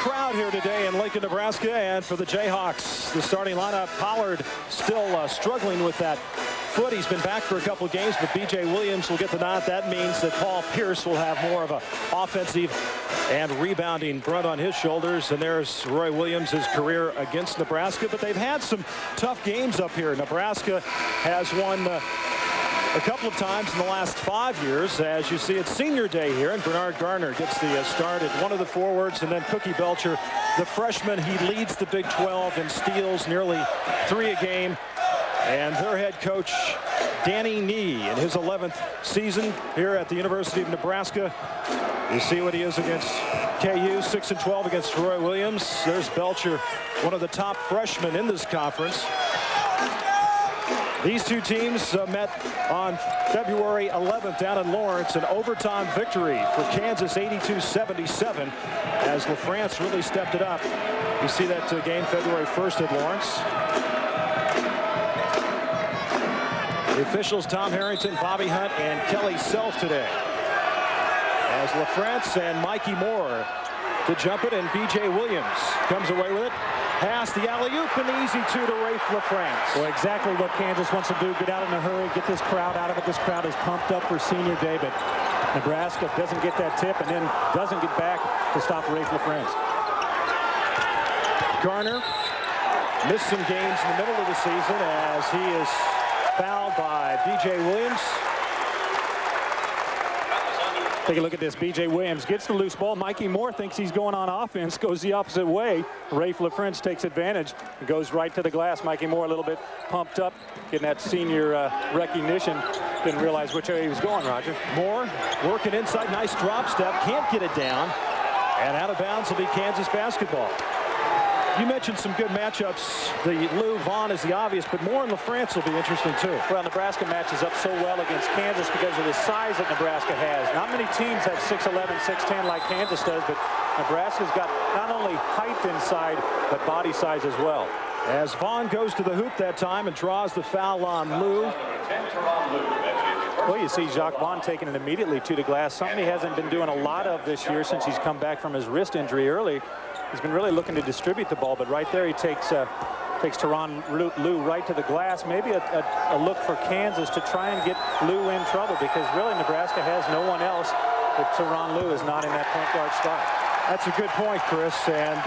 crowd here today in Lincoln, Nebraska, and for the Jayhawks, the starting lineup. Pollard still struggling with that foot. He's been back for a couple of games, but B.J. Williams will get the nod. That means that Paul Pierce will have more of an offensive and rebounding brunt on his shoulders. And there's Roy Williams, his career against Nebraska. But they've had some tough games up here. Nebraska has won a couple of times in the last 5 years. As you see, it's senior day here, and Bernard Garner gets the start at one of the forwards, and then Cookie Belcher, the freshman, he leads the Big 12 in steals, nearly 3 a game. And their head coach, Devaney, in his 11th season here at the University of Nebraska. You see what he is against KU, 6-12 against Roy Williams. There's Belcher, one of the top freshmen in this conference. These two teams met on February 11th down in Lawrence, an overtime victory for Kansas, 82-77, as LaFrance really stepped it up. You see that game February 1st at Lawrence. The officials, Tom Harrington, Bobby Hunt, and Kelly Self today. As LaFrance and Mikey Moore to jump it, and B.J. Williams comes away with it. Pass the alley-oop, and the easy two to Rafe LaFrance. Well, exactly what Kansas wants to do. Get out in a hurry, get this crowd out of it. This crowd is pumped up for senior day, but Nebraska doesn't get that tip and then doesn't get back to stop Rafe LaFrance. Garner missed some games in the middle of the season as he is fouled by B.J. Williams. Take a look at this. B.J. Williams gets the loose ball. Mikey Moore thinks he's going on offense, goes the opposite way. Rafe LaFrance takes advantage and goes right to the glass. Mikey Moore a little bit pumped up, getting that senior recognition. Didn't realize which way he was going, Roger. Moore working inside. Nice drop step. Can't get it down. And out of bounds will be Kansas basketball. You mentioned some good matchups. The Lou Vaughn is the obvious, but Moore and LaFrance will be interesting too. Well, Nebraska matches up so well against Kansas because of the size that Nebraska has. Not many teams have 6'11", 6'10" like Kansas does, but Nebraska's got not only height inside, but body size as well. As Vaughn goes to the hoop that time and draws the foul on Lou. Well, you see Jacques Vaughn taking it immediately to the glass, something he hasn't been doing a lot of this year since he's come back from his wrist injury early. He's been really looking to distribute the ball, but right there he takes Teron Lou right to the glass. Maybe a look for Kansas to try and get Lou in trouble, because really Nebraska has no one else if Teron Lou is not in that point guard spot. That's a good point, Chris. And,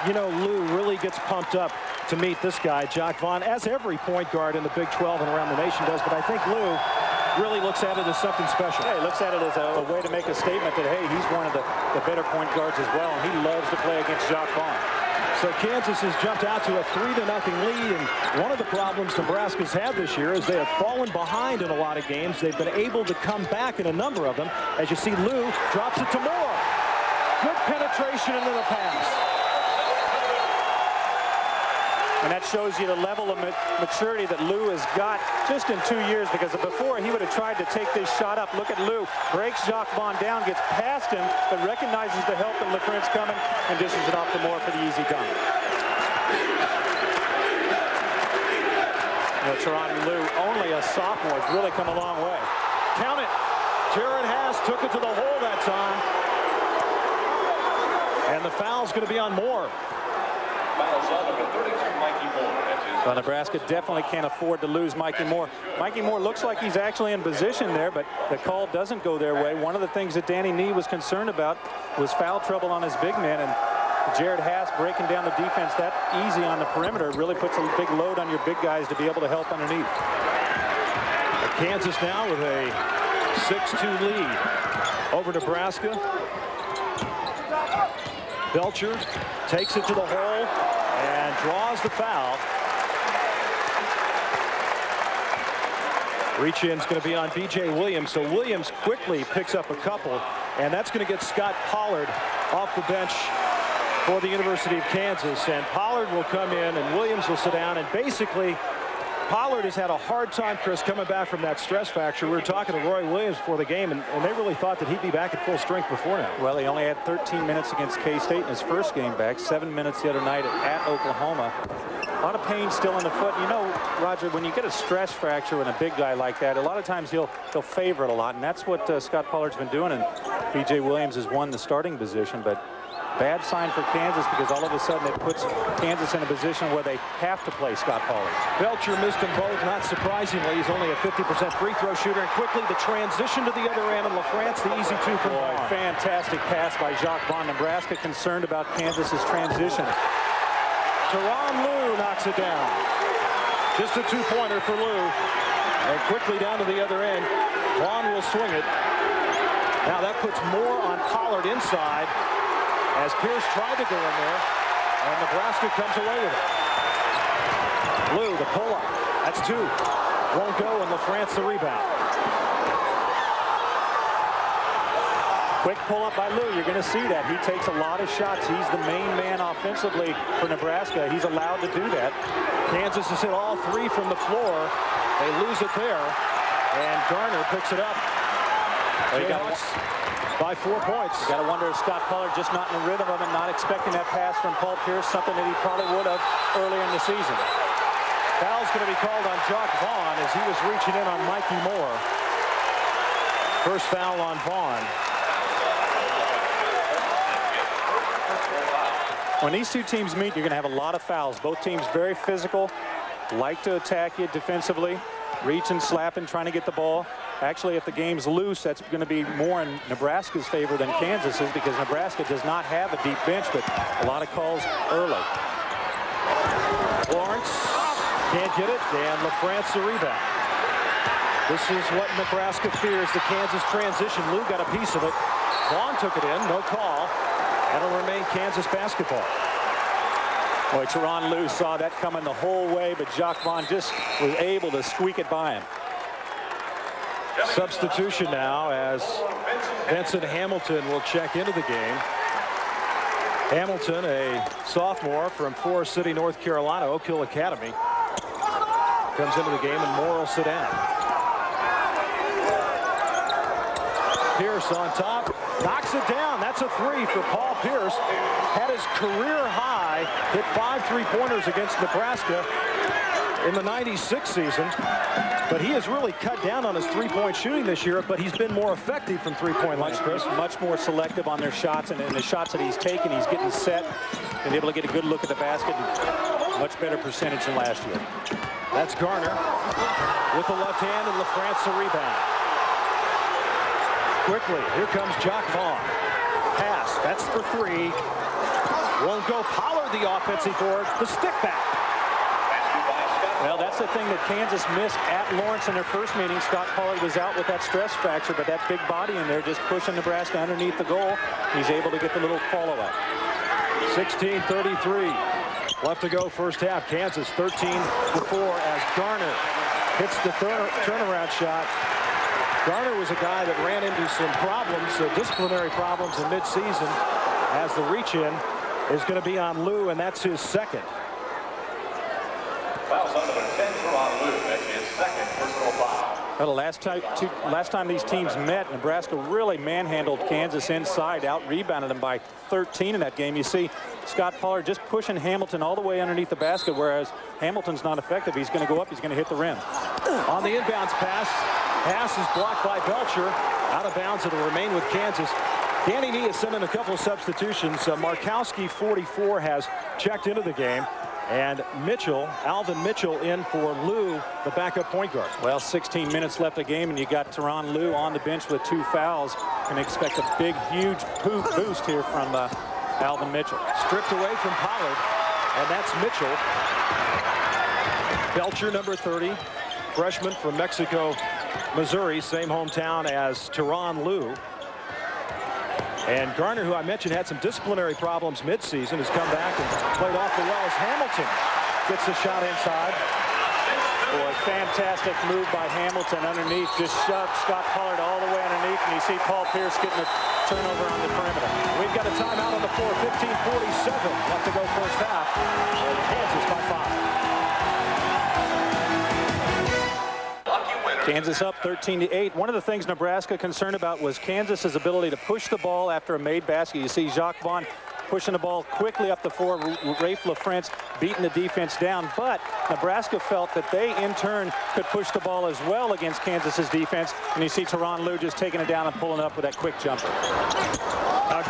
you know, Lou really gets pumped up to meet this guy, Jacques Vaughn, as every point guard in the Big 12 and around the nation does. But I think Lou really looks at it as something special. Yeah, he looks at it as a way to make a statement that, hey, he's one of the better point guards as well, and he loves to play against Jacques Vaughn. So Kansas has jumped out to a 3-0 lead, and one of the problems Nebraska's had this year is they have fallen behind in a lot of games. They've been able to come back in a number of them. As you see, Lou drops it to Moore. Good penetration into the pass. And that shows you the level of maturity that Lou has got just in 2 years, because before he would have tried to take this shot up. Look at Lou, breaks Jacques Vaughn down, gets past him, but recognizes the help and LaFrance coming and dishes it off to Moore for the easy dunk. You know, Teron Lou, only a sophomore, has really come a long way. Count it. Jared Haas took it to the hole that time. And the foul's going to be on Moore. Well, Nebraska definitely can't afford to lose Mikey Moore. Mikey Moore looks like he's actually in position there, but the call doesn't go their way. One of the things that Danny Nee was concerned about was foul trouble on his big man, and Jared Haas breaking down the defense that easy on the perimeter really puts a big load on your big guys to be able to help underneath. Kansas now with a 6-2 lead over Nebraska. Belcher takes it to the hole and draws the foul. Reach-in's going to be on B.J. Williams, so Williams quickly picks up a couple, and that's going to get Scott Pollard off the bench for the University of Kansas. And Pollard will come in, and Williams will sit down, and basically Pollard has had a hard time, Chris, coming back from that stress fracture. We were talking to Roy Williams before the game, and they really thought that he'd be back at full strength before now. Well, he only had 13 minutes against K-State in his first game back, 7 minutes the other night at Oklahoma. A lot of pain still in the foot. You know, Roger, when you get a stress fracture in a big guy like that, a lot of times he'll favor it a lot, and that's what Scott Pollard's been doing, and B.J. Williams has won the starting position, but bad sign for Kansas because all of a sudden it puts Kansas in a position where they have to play Scott Pollard. Belcher missed them both, not surprisingly. He's only a 50% free throw shooter. And quickly the transition to the other end, and LaFrance the easy two from Vaughn. Fantastic pass by Jacques Vaughn. Nebraska concerned about Kansas's transition. Tyronn Lue knocks it down. Just a two-pointer for Lue. And quickly down to the other end. Vaughn will swing it. Now that puts more on Pollard inside as Pierce tried to go in there, and Nebraska comes away with it. Lue, the pull-up. That's two. Won't go, and LaFrance the rebound. Quick pull-up by Lue. You're going to see that. He takes a lot of shots. He's the main man offensively for Nebraska. He's allowed to do that. Kansas has hit all three from the floor. They lose it there, and Garner picks it up. Jayhawks by 4 points. You got to wonder if Scott Pollard just not in the rhythm of it, not expecting that pass from Paul Pierce, something that he probably would have earlier in the season. Foul's going to be called on Jacques Vaughn as he was reaching in on Mikey Moore. First foul on Vaughn. When these two teams meet, you're going to have a lot of fouls. Both teams very physical, like to attack you defensively, reaching, slapping, trying to get the ball. Actually, if the game's loose, that's going to be more in Nebraska's favor than Kansas's because Nebraska does not have a deep bench, but a lot of calls early. Lawrence can't get it, and LaFrance the rebound. This is what Nebraska fears, the Kansas transition. Lue got a piece of it. Vaughn took it in, no call. That'll remain Kansas basketball. Boy, Tyronn Lue saw that coming the whole way, but Jacques Vaughn just was able to squeak it by him. Substitution now as Vincent Hamilton will check into the game. Hamilton, a sophomore from Forest City, North Carolina, Oak Hill Academy, comes into the game, and Moore will sit down. Pierce on top, knocks it down. That's a three for Paul Pierce. Had his career high, hit 5 3-pointers against Nebraska in the '96 season. But he has really cut down on his three-point shooting this year, but he's been more effective from three-point lines, Chris. Much more selective on their shots, and in the shots that he's taken, he's getting set and able to get a good look at the basket, and much better percentage than last year. That's Garner with the left hand, and LaFrance the rebound. Quickly, here comes Jacques Vaughn. Pass, that's for three. Won't go. Pollard the offensive board, the stick back. Well, that's the thing that Kansas missed at Lawrence in their first meeting. Scott Pollard was out with that stress fracture, but that big body in there just pushing Nebraska underneath the goal. He's able to get the little follow-up. 16:33 left to go first half. Kansas 13-4 as Garner hits the turnaround shot. Garner was a guy that ran into some problems, disciplinary problems in midseason, as the reach-in is going to be on Lue, and that's his second. Foul's on number 10 for on Lue. That's his second personal foul. Well, the last time these teams met, Nebraska really manhandled Kansas inside, out-rebounded them by 13 in that game. You see Scott Pollard just pushing Hamilton all the way underneath the basket, whereas Hamilton's not effective. He's going to go up, he's going to hit the rim. On the inbounds pass is blocked by Belcher. Out of bounds, it'll remain with Kansas. Danny Nee has sent in a couple of substitutions. Markowski, 44, has checked into the game. And Mitchell, Alvin Mitchell, in for Lue, the backup point guard. Well, 16 minutes left of the game, and you got Tyronn Lue on the bench with 2 fouls. Can expect a big, huge boost here from Alvin Mitchell. Stripped away from Pollard, and that's Mitchell. Belcher, number 30, freshman from Mexico, Missouri, same hometown as Tyronn Lue. And Garner, who I mentioned had some disciplinary problems midseason, has come back and played awfully well as Hamilton gets the shot inside. Boy, fantastic move by Hamilton underneath. Just shoved Scott Pollard all the way underneath, and you see Paul Pierce getting a turnover on the perimeter. We've got a timeout on the floor, 15:47 left to go first half. Kansas by 5. Kansas up 13-8. One of the things Nebraska concerned about was Kansas's ability to push the ball after a made basket. You see Jacques Vaughn pushing the ball quickly up the floor. Rafe LaFrance beating the defense down. But Nebraska felt that they, in turn, could push the ball as well against Kansas's defense. And you see Tyronn Lue just taking it down and pulling up with that quick jumper.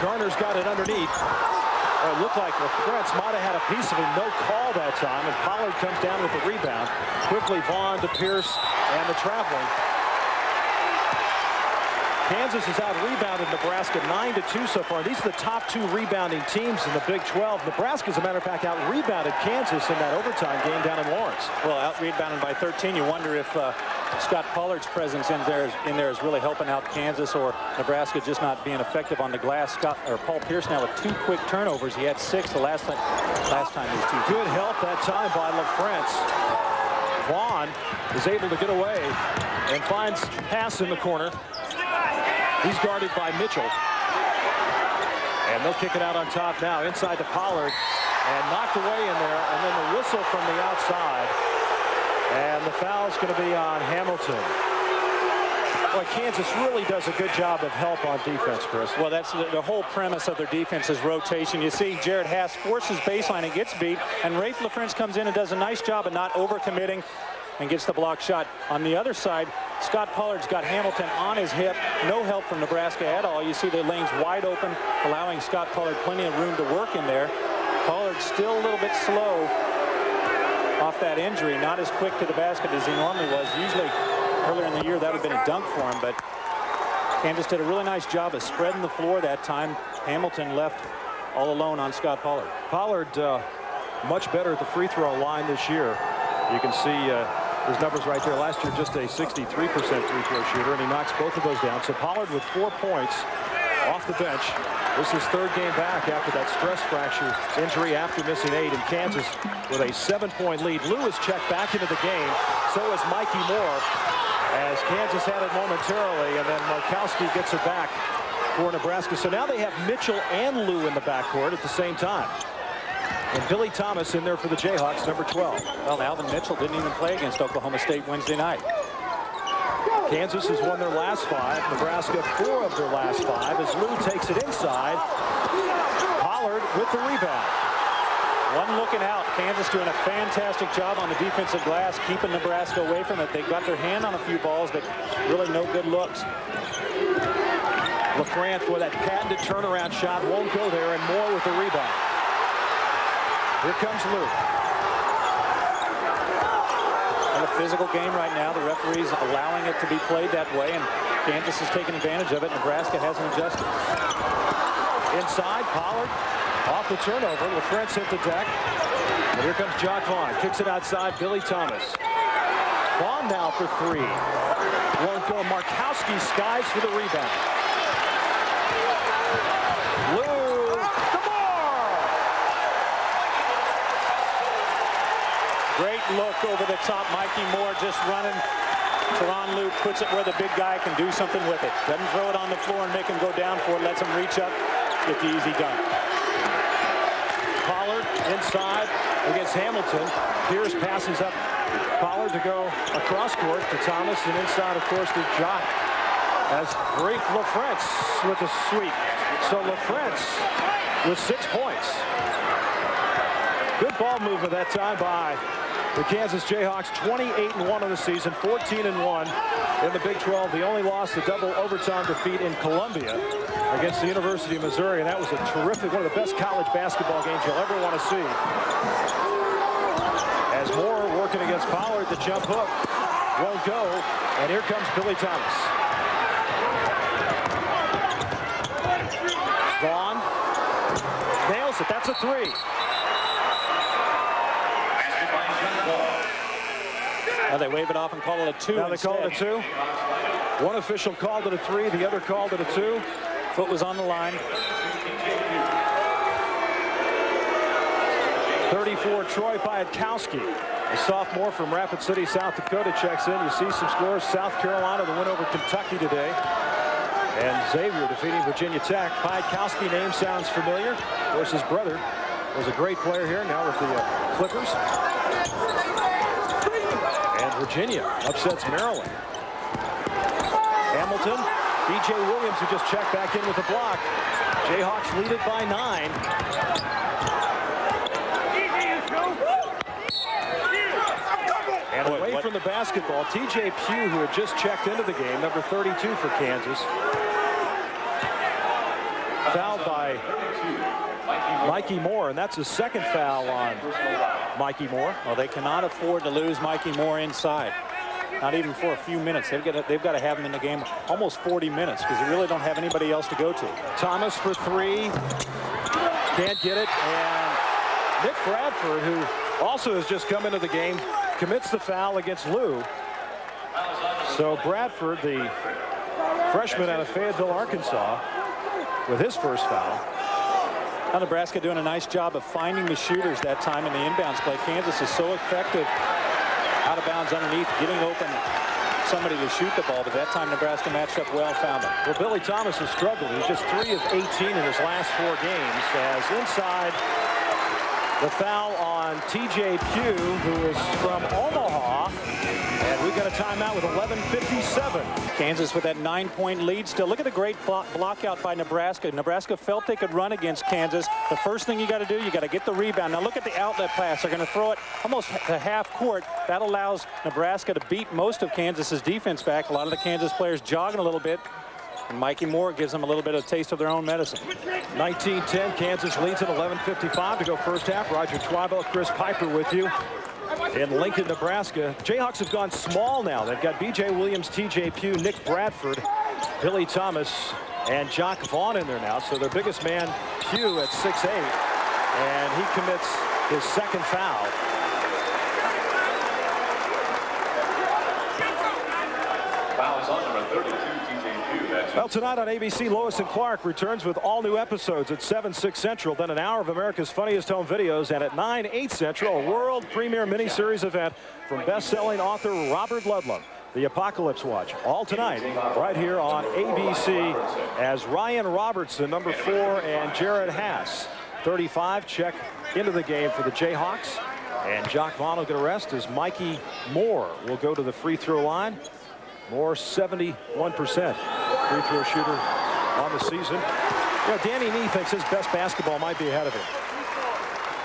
Garner's got it underneath. It looked like LaFrance might have had a piece of it. No call that time, and Pollard comes down with the rebound. Quickly, Vaughn to Pierce and the traveling. Kansas has out-rebounded Nebraska 9-2 so far. These are the top 2 rebounding teams in the Big 12. Nebraska, as a matter of fact, out-rebounded Kansas in that overtime game down in Lawrence. Well, out-rebounded by 13. You wonder if Scott Pollard's presence in there is really helping out Kansas, or Nebraska just not being effective on the glass. Paul Pierce now with 2 quick turnovers. He had 6 the last time these two. Good help that time by LaFrance. Vaughn is able to get away and finds pass in the corner. He's guarded by Mitchell. And they'll kick it out on top now, inside to Pollard. And knocked away in there, and then the whistle from the outside. And the foul's going to be on Hamilton. Well, Kansas really does a good job of help on defense, Chris. Well, that's the whole premise of their defense is rotation. You see Jared Haas forces baseline and gets beat, and Rafe LaFrance comes in and does a nice job of not overcommitting and gets the block shot. On the other side, Scott Pollard's got Hamilton on his hip. No help from Nebraska at all. You see the lanes wide open, allowing Scott Pollard plenty of room to work in there. Pollard's still a little bit slow off that injury, not as quick to the basket as he normally was. Usually earlier in the year that would have been a dunk for him, but Kansas did a really nice job of spreading the floor that time. Hamilton left all alone on Scott Pollard. Pollard much better at the free throw line this year. You can see his numbers right there. Last year just a 63% free throw shooter, and he knocks both of those down. So Pollard with 4 points off the bench. This is 3rd game back after that stress fracture injury after missing 8, and Kansas with a 7-point lead. Lou is checked back into the game. So is Mikey Moore, as Kansas had it momentarily, and then Markowski gets it back for Nebraska. So now they have Mitchell and Lou in the backcourt at the same time. And Billy Thomas in there for the Jayhawks, number 12. Well, Alvin Mitchell didn't even play against Oklahoma State Wednesday night. Kansas has won their last 5. Nebraska 4 of their last 5 as Lou takes it inside. Pollard with the rebound. One looking out. Kansas doing a fantastic job on the defensive glass, keeping Nebraska away from it. They got their hand on a few balls, but really no good looks. LaFrance for that patented turnaround shot won't go there, and Moore with the rebound. Here comes Lou. In a physical game right now, the referee's allowing it to be played that way, and Kansas is taking advantage of it. Nebraska hasn't adjusted. Inside, Pollard off the turnover. LaFrance hit the deck. And here comes Jock Vaughn. Kicks it outside, Billy Thomas. Vaughn now for 3. Won't go. Markowski skies for the rebound. Lou. Great look over the top. Mikey Moore just running. Teron Lou puts it where the big guy can do something with it. Doesn't throw it on the floor and make him go down for it. Lets him reach up, get the easy dunk. Pollard inside against Hamilton. Pierce passes up Pollard to go across court to Thomas, and inside, of course, to Jock. As Rafe LaFrance with the sweep. So LaFrance with 6 points. Good ball movement that time by the Kansas Jayhawks. 28-1 of the season, 14-1 in the Big 12. The only loss, the double overtime defeat in Columbia against the University of Missouri, and that was a terrific, one of the best college basketball games you'll ever want to see. As Moore working against Pollard, the jump hook won't go, and here comes Billy Thomas. Vaughn nails it. That's a 3. Now they wave it off and call it a 2. Now they call it a 2. One official called it a 3. The other called it a 2. Foot was on the line. 34, Troy Piatkowski, a sophomore from Rapid City, South Dakota, checks in. You see some scores. South Carolina, the win over Kentucky today. And Xavier defeating Virginia Tech. Piatkowski name sounds familiar. Of course, his brother was a great player here, now with the Clippers. And Virginia upsets Maryland. Hamilton, B.J. Williams, who just checked back in with a block. Jayhawks lead it by 9. And away from the basketball, T.J. Pugh, who had just checked into the game, number 32 for Kansas. fouled by Mikey Moore, and that's his second foul on Mikey Moore. Well, they cannot afford to lose Mikey Moore inside. Not even for a few minutes. They've got to have him in the game almost 40 minutes because they really don't have anybody else to go to. Thomas for three. Can't get it. And Nick Bradford, who also has just come into the game, commits the foul against Lou. So Bradford, the freshman out of Fayetteville, Arkansas, with his first foul. Now Nebraska doing a nice job of finding the shooters that time in the inbounds play. Kansas is so effective out of bounds underneath, getting open somebody to shoot the ball, but that time Nebraska matched up well, found him. Well, Billy Thomas has struggled. He's just 3 of 18 in his last 4 games. As inside the foul on TJ Pugh, who is from Omaha. And we've got a timeout with 11:57. Kansas with that 9-point lead still. Look at the great block out by Nebraska. Nebraska felt they could run against Kansas. The first thing you got to do, you got to get the rebound. Now look at the outlet pass. They're going to throw it almost to half court. That allows Nebraska to beat most of Kansas's defense back. A lot of the Kansas players jogging a little bit. And Mikey Moore gives them a little bit of a taste of their own medicine. 19-10, Kansas leads at 11:55 to go first half. Roger Twybo, Chris Piper with you in Lincoln, Nebraska. Jayhawks have gone small now. They've got B.J. Williams, T.J. Pugh, Nick Bradford, Billy Thomas, and Jock Vaughn in there now. So their biggest man, Pugh, at 6'8", and he commits his second foul. Foul is on number 32, TJ Pugh. Well, tonight on ABC, Lois and Clark returns with all new episodes at 7, 6 Central, then an hour of America's Funniest Home Videos, and at 9, 8 Central, a world premiere miniseries event from best-selling author Robert Ludlum, The Apocalypse Watch. All tonight, right here on ABC, as Ryan Robertson, number 4, and Jared Haas, 35, check into the game for the Jayhawks. And Jock Vaughn will get a rest as Mikey Moore will go to the free throw line. Moore, 71% free throw shooter on the season. You know, Danny Nee thinks his best basketball might be ahead of him.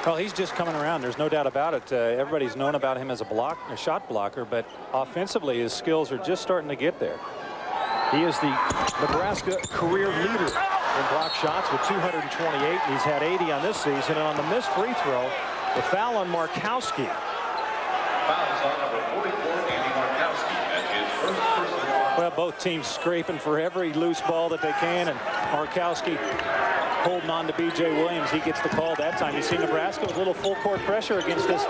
Well, he's just coming around. There's no doubt about it. Everybody's known about him as a shot blocker, but offensively, his skills are just starting to get there. He is the Nebraska career leader in block shots with 228. He's had 80 on this season. And on the missed free throw, the foul on Markowski. Foul is on number 44, Andy Markowski. That's his first personal. Well, both teams scraping for every loose ball that they can, and Markowski holding on to B.J. Williams. He gets the call that time. You see Nebraska with a little full court pressure against this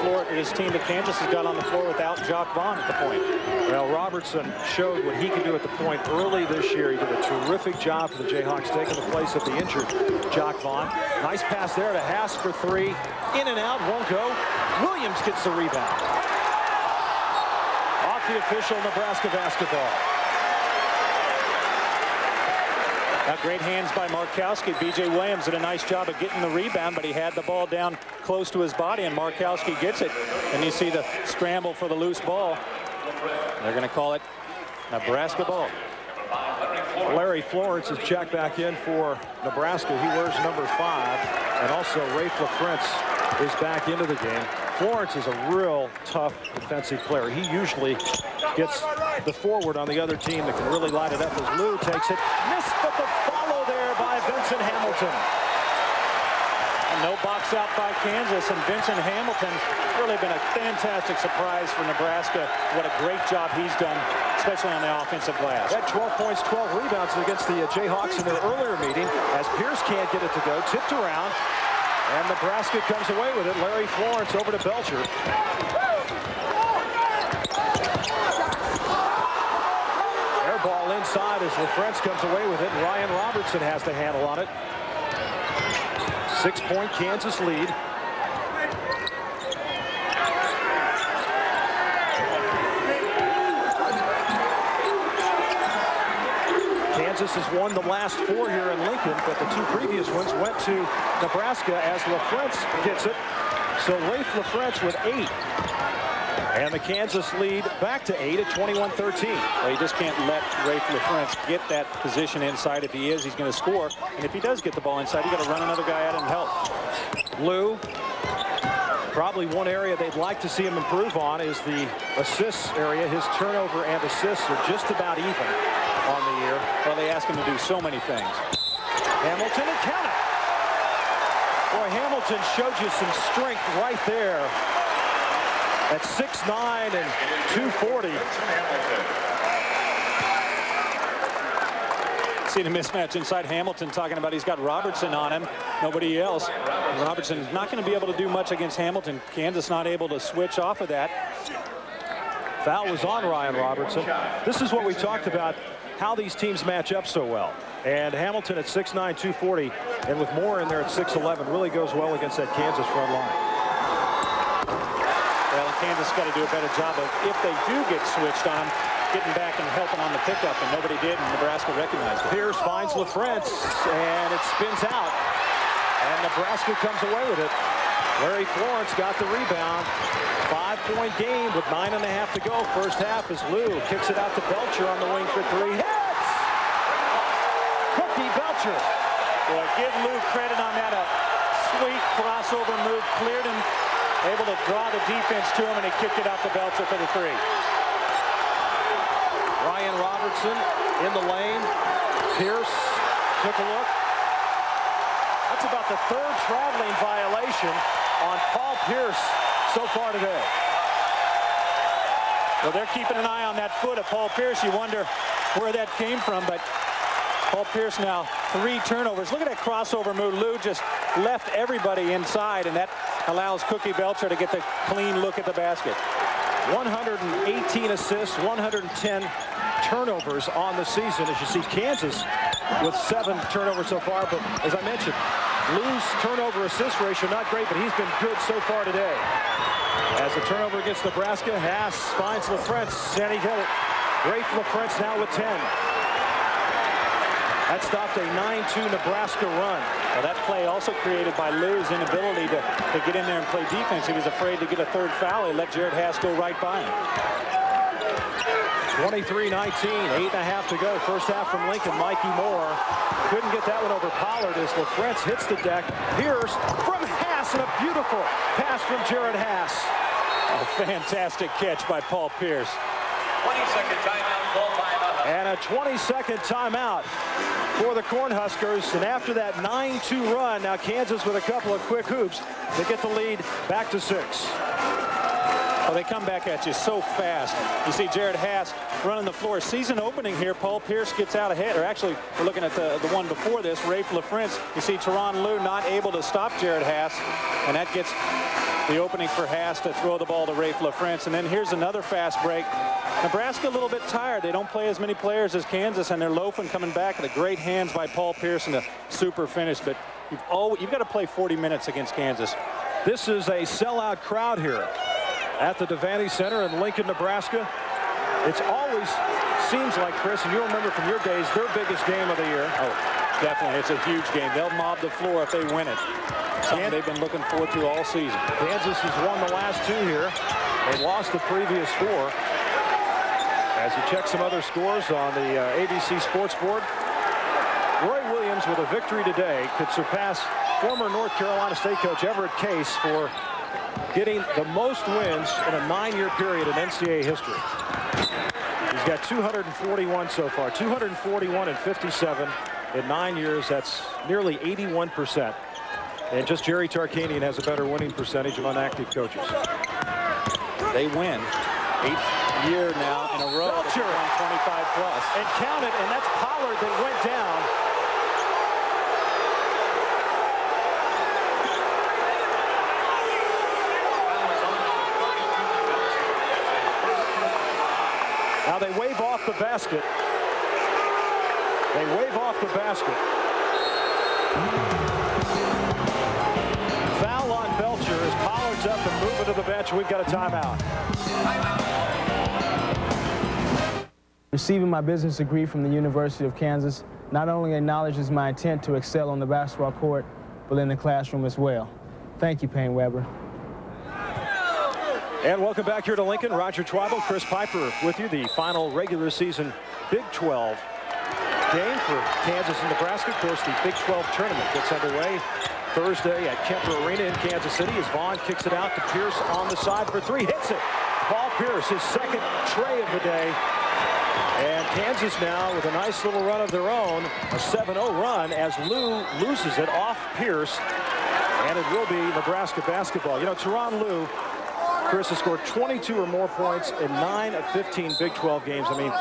team that Kansas has got on the floor without Jock Vaughn at the point. Well, Robertson showed what he could do at the point early this year. He did a terrific job for the Jayhawks, taking the place of the injured Jock Vaughn. Nice pass there to Haas for 3. In and out, won't go. Williams gets the rebound. Off the official, Nebraska basketball. Now, great hands by Markowski. B.J. Williams did a nice job of getting the rebound, but he had the ball down close to his body, and Markowski gets it. And you see the scramble for the loose ball. They're going to call it Nebraska ball. Larry Florence is checked back in for Nebraska. He wears number 5. And also Rafe LaFrentz is back into the game. Florence is a real tough defensive player. He usually gets the forward on the other team that can really light it up as Lou takes it. Missed, but the follow there by Vincent Hamilton. And no box out by Kansas, and Vincent Hamilton really been a fantastic surprise for Nebraska. What a great job he's done, especially on the offensive glass. That 12 points, 12 rebounds against the Jayhawks in their earlier meeting as Pierce can't get it to go. Tipped around, and Nebraska comes away with it. Larry Florence over to Belcher. Air ball inside as LaFrentz comes away with it, and Ryan Robertson has the handle on it. 6-point Kansas lead. Kansas has won the last 4 here in Lincoln, but the 2 previous ones went to Nebraska as LaFrentz gets it. So Rafe LaFrentz with 8. And the Kansas lead back to 8 at 21-13. Well, you just can't let Rafe LaFrentz get that position inside. If he is, he's going to score. And if he does get the ball inside, you got to run another guy out and help. Lou, probably one area they'd like to see him improve on is the assists area. His turnover and assists are just about even on the year. Well, they ask him to do so many things. Hamilton and count it. Boy, Hamilton showed you some strength right there at 6'9" and 240. See the mismatch inside. Hamilton talking about he's got Robertson on him, nobody else. Robertson not going to be able to do much against Hamilton. Kansas not able to switch off of that. Foul was on Ryan Robertson. This is what we talked about, how these teams match up so well. And Hamilton at 6'9", 240, and with Moore in there at 6'11", really goes well against that Kansas front line. Well, Kansas got to do a better job of, if they do get switched on, getting back and helping on the pickup, and nobody did, and Nebraska recognized it. Pierce finds LaFrance, and it spins out, and Nebraska comes away with it. Larry Florence got the rebound. 5-point game with 9.5 to go. First half as Lou kicks it out to Belcher on the wing for three. Hits! Cookie Belcher. Boy, give Lou credit on that. A sweet crossover move, cleared him, able to draw the defense to him, and he kicked it out to Belcher for the three. Ryan Robertson in the lane. Pierce took a look. That's about the third traveling violation on Paul Pierce so far today. Well, they're keeping an eye on that foot of Paul Pierce. You wonder where that came from, but Paul Pierce now 3 turnovers. Look at that crossover move. Lou just left everybody inside, and that allows Cookie Belcher to get the clean look at the basket. 118 assists, 110 turnovers on the season. As you see, Kansas with 7 turnovers so far, but as I mentioned, Lou's turnover assist ratio not great, but he's been good so far today. As the turnover against Nebraska, Haas finds LaFrance, and he got it. Rafe LaFrance now with 10. That stopped a 9-2 Nebraska run. Well, that play also created by Lou's inability to get in there and play defense. He was afraid to get a third foul. He let Jared Haas go right by him. 23-19, 8.5 to go. First half from Lincoln. Mikey Moore couldn't get that one over Pollard as LaFrance hits the deck. Pierce from Haas, and a beautiful pass from Jared Haas. A fantastic catch by Paul Pierce. 20-second timeout called by the And a 20-second timeout for the Cornhuskers. And after that 9-2 run, now Kansas with a couple of quick hoops to get the lead back to 6. Well, they come back at you so fast. You see Jared Haas running the floor. Season opening here, Paul Pierce gets out ahead. Or actually, we're looking at the one before this, Rafe LaFrance. You see Teron Lou not able to stop Jared Haas, and that gets the opening for Haas to throw the ball to Rafe LaFrance. And then here's another fast break. Nebraska a little bit tired. They don't play as many players as Kansas, and they're loafing coming back. The great hands by Paul Pierce and a super finish. But you've got to play 40 minutes against Kansas. This is a sellout crowd here at the Devaney Center in Lincoln, Nebraska. It's always seems like, Chris, and you remember from your days, their biggest game of the year. Oh, definitely. It's a huge game. They'll mob the floor if they win it. Something they've been looking forward to all season. Kansas has won the last 2 here. They lost the previous 4. As you check some other scores on the ABC Sports Board, Roy Williams with a victory today could surpass former North Carolina State coach Everett Case for getting the most wins in a 9-year period in NCAA history. He's got 241 so far, 241 and 57 in 9 years. That's nearly 81%. And just Jerry Tarkanian has a better winning percentage of inactive coaches. They win 8th year now in a row. Belcher. 25 plus. And count it, and that's Pollard that went down. Now they wave off the basket. They wave off the basket. Foul on Belcher as Pollard's up and moving to the bench. We've got a timeout. Receiving my business degree from the University of Kansas not only acknowledges my intent to excel on the basketball court, but in the classroom as well. Thank you, Payne Weber. And welcome back here to Lincoln. Roger Twyble, Chris Piper with you. The final regular season Big 12 game for Kansas and Nebraska. Of course, the Big 12 tournament gets underway Thursday at Kemper Arena in Kansas City as Vaughn kicks it out to Pierce on the side for 3. Hits it. Paul Pierce, his second tray of the day. And Kansas now with a nice little run of their own, a 7-0 run as Lou loses it off Pierce. And it will be Nebraska basketball. You know, Teron Lou, Chris, has scored 22 or more points in 9 of 15 Big 12 games. I mean,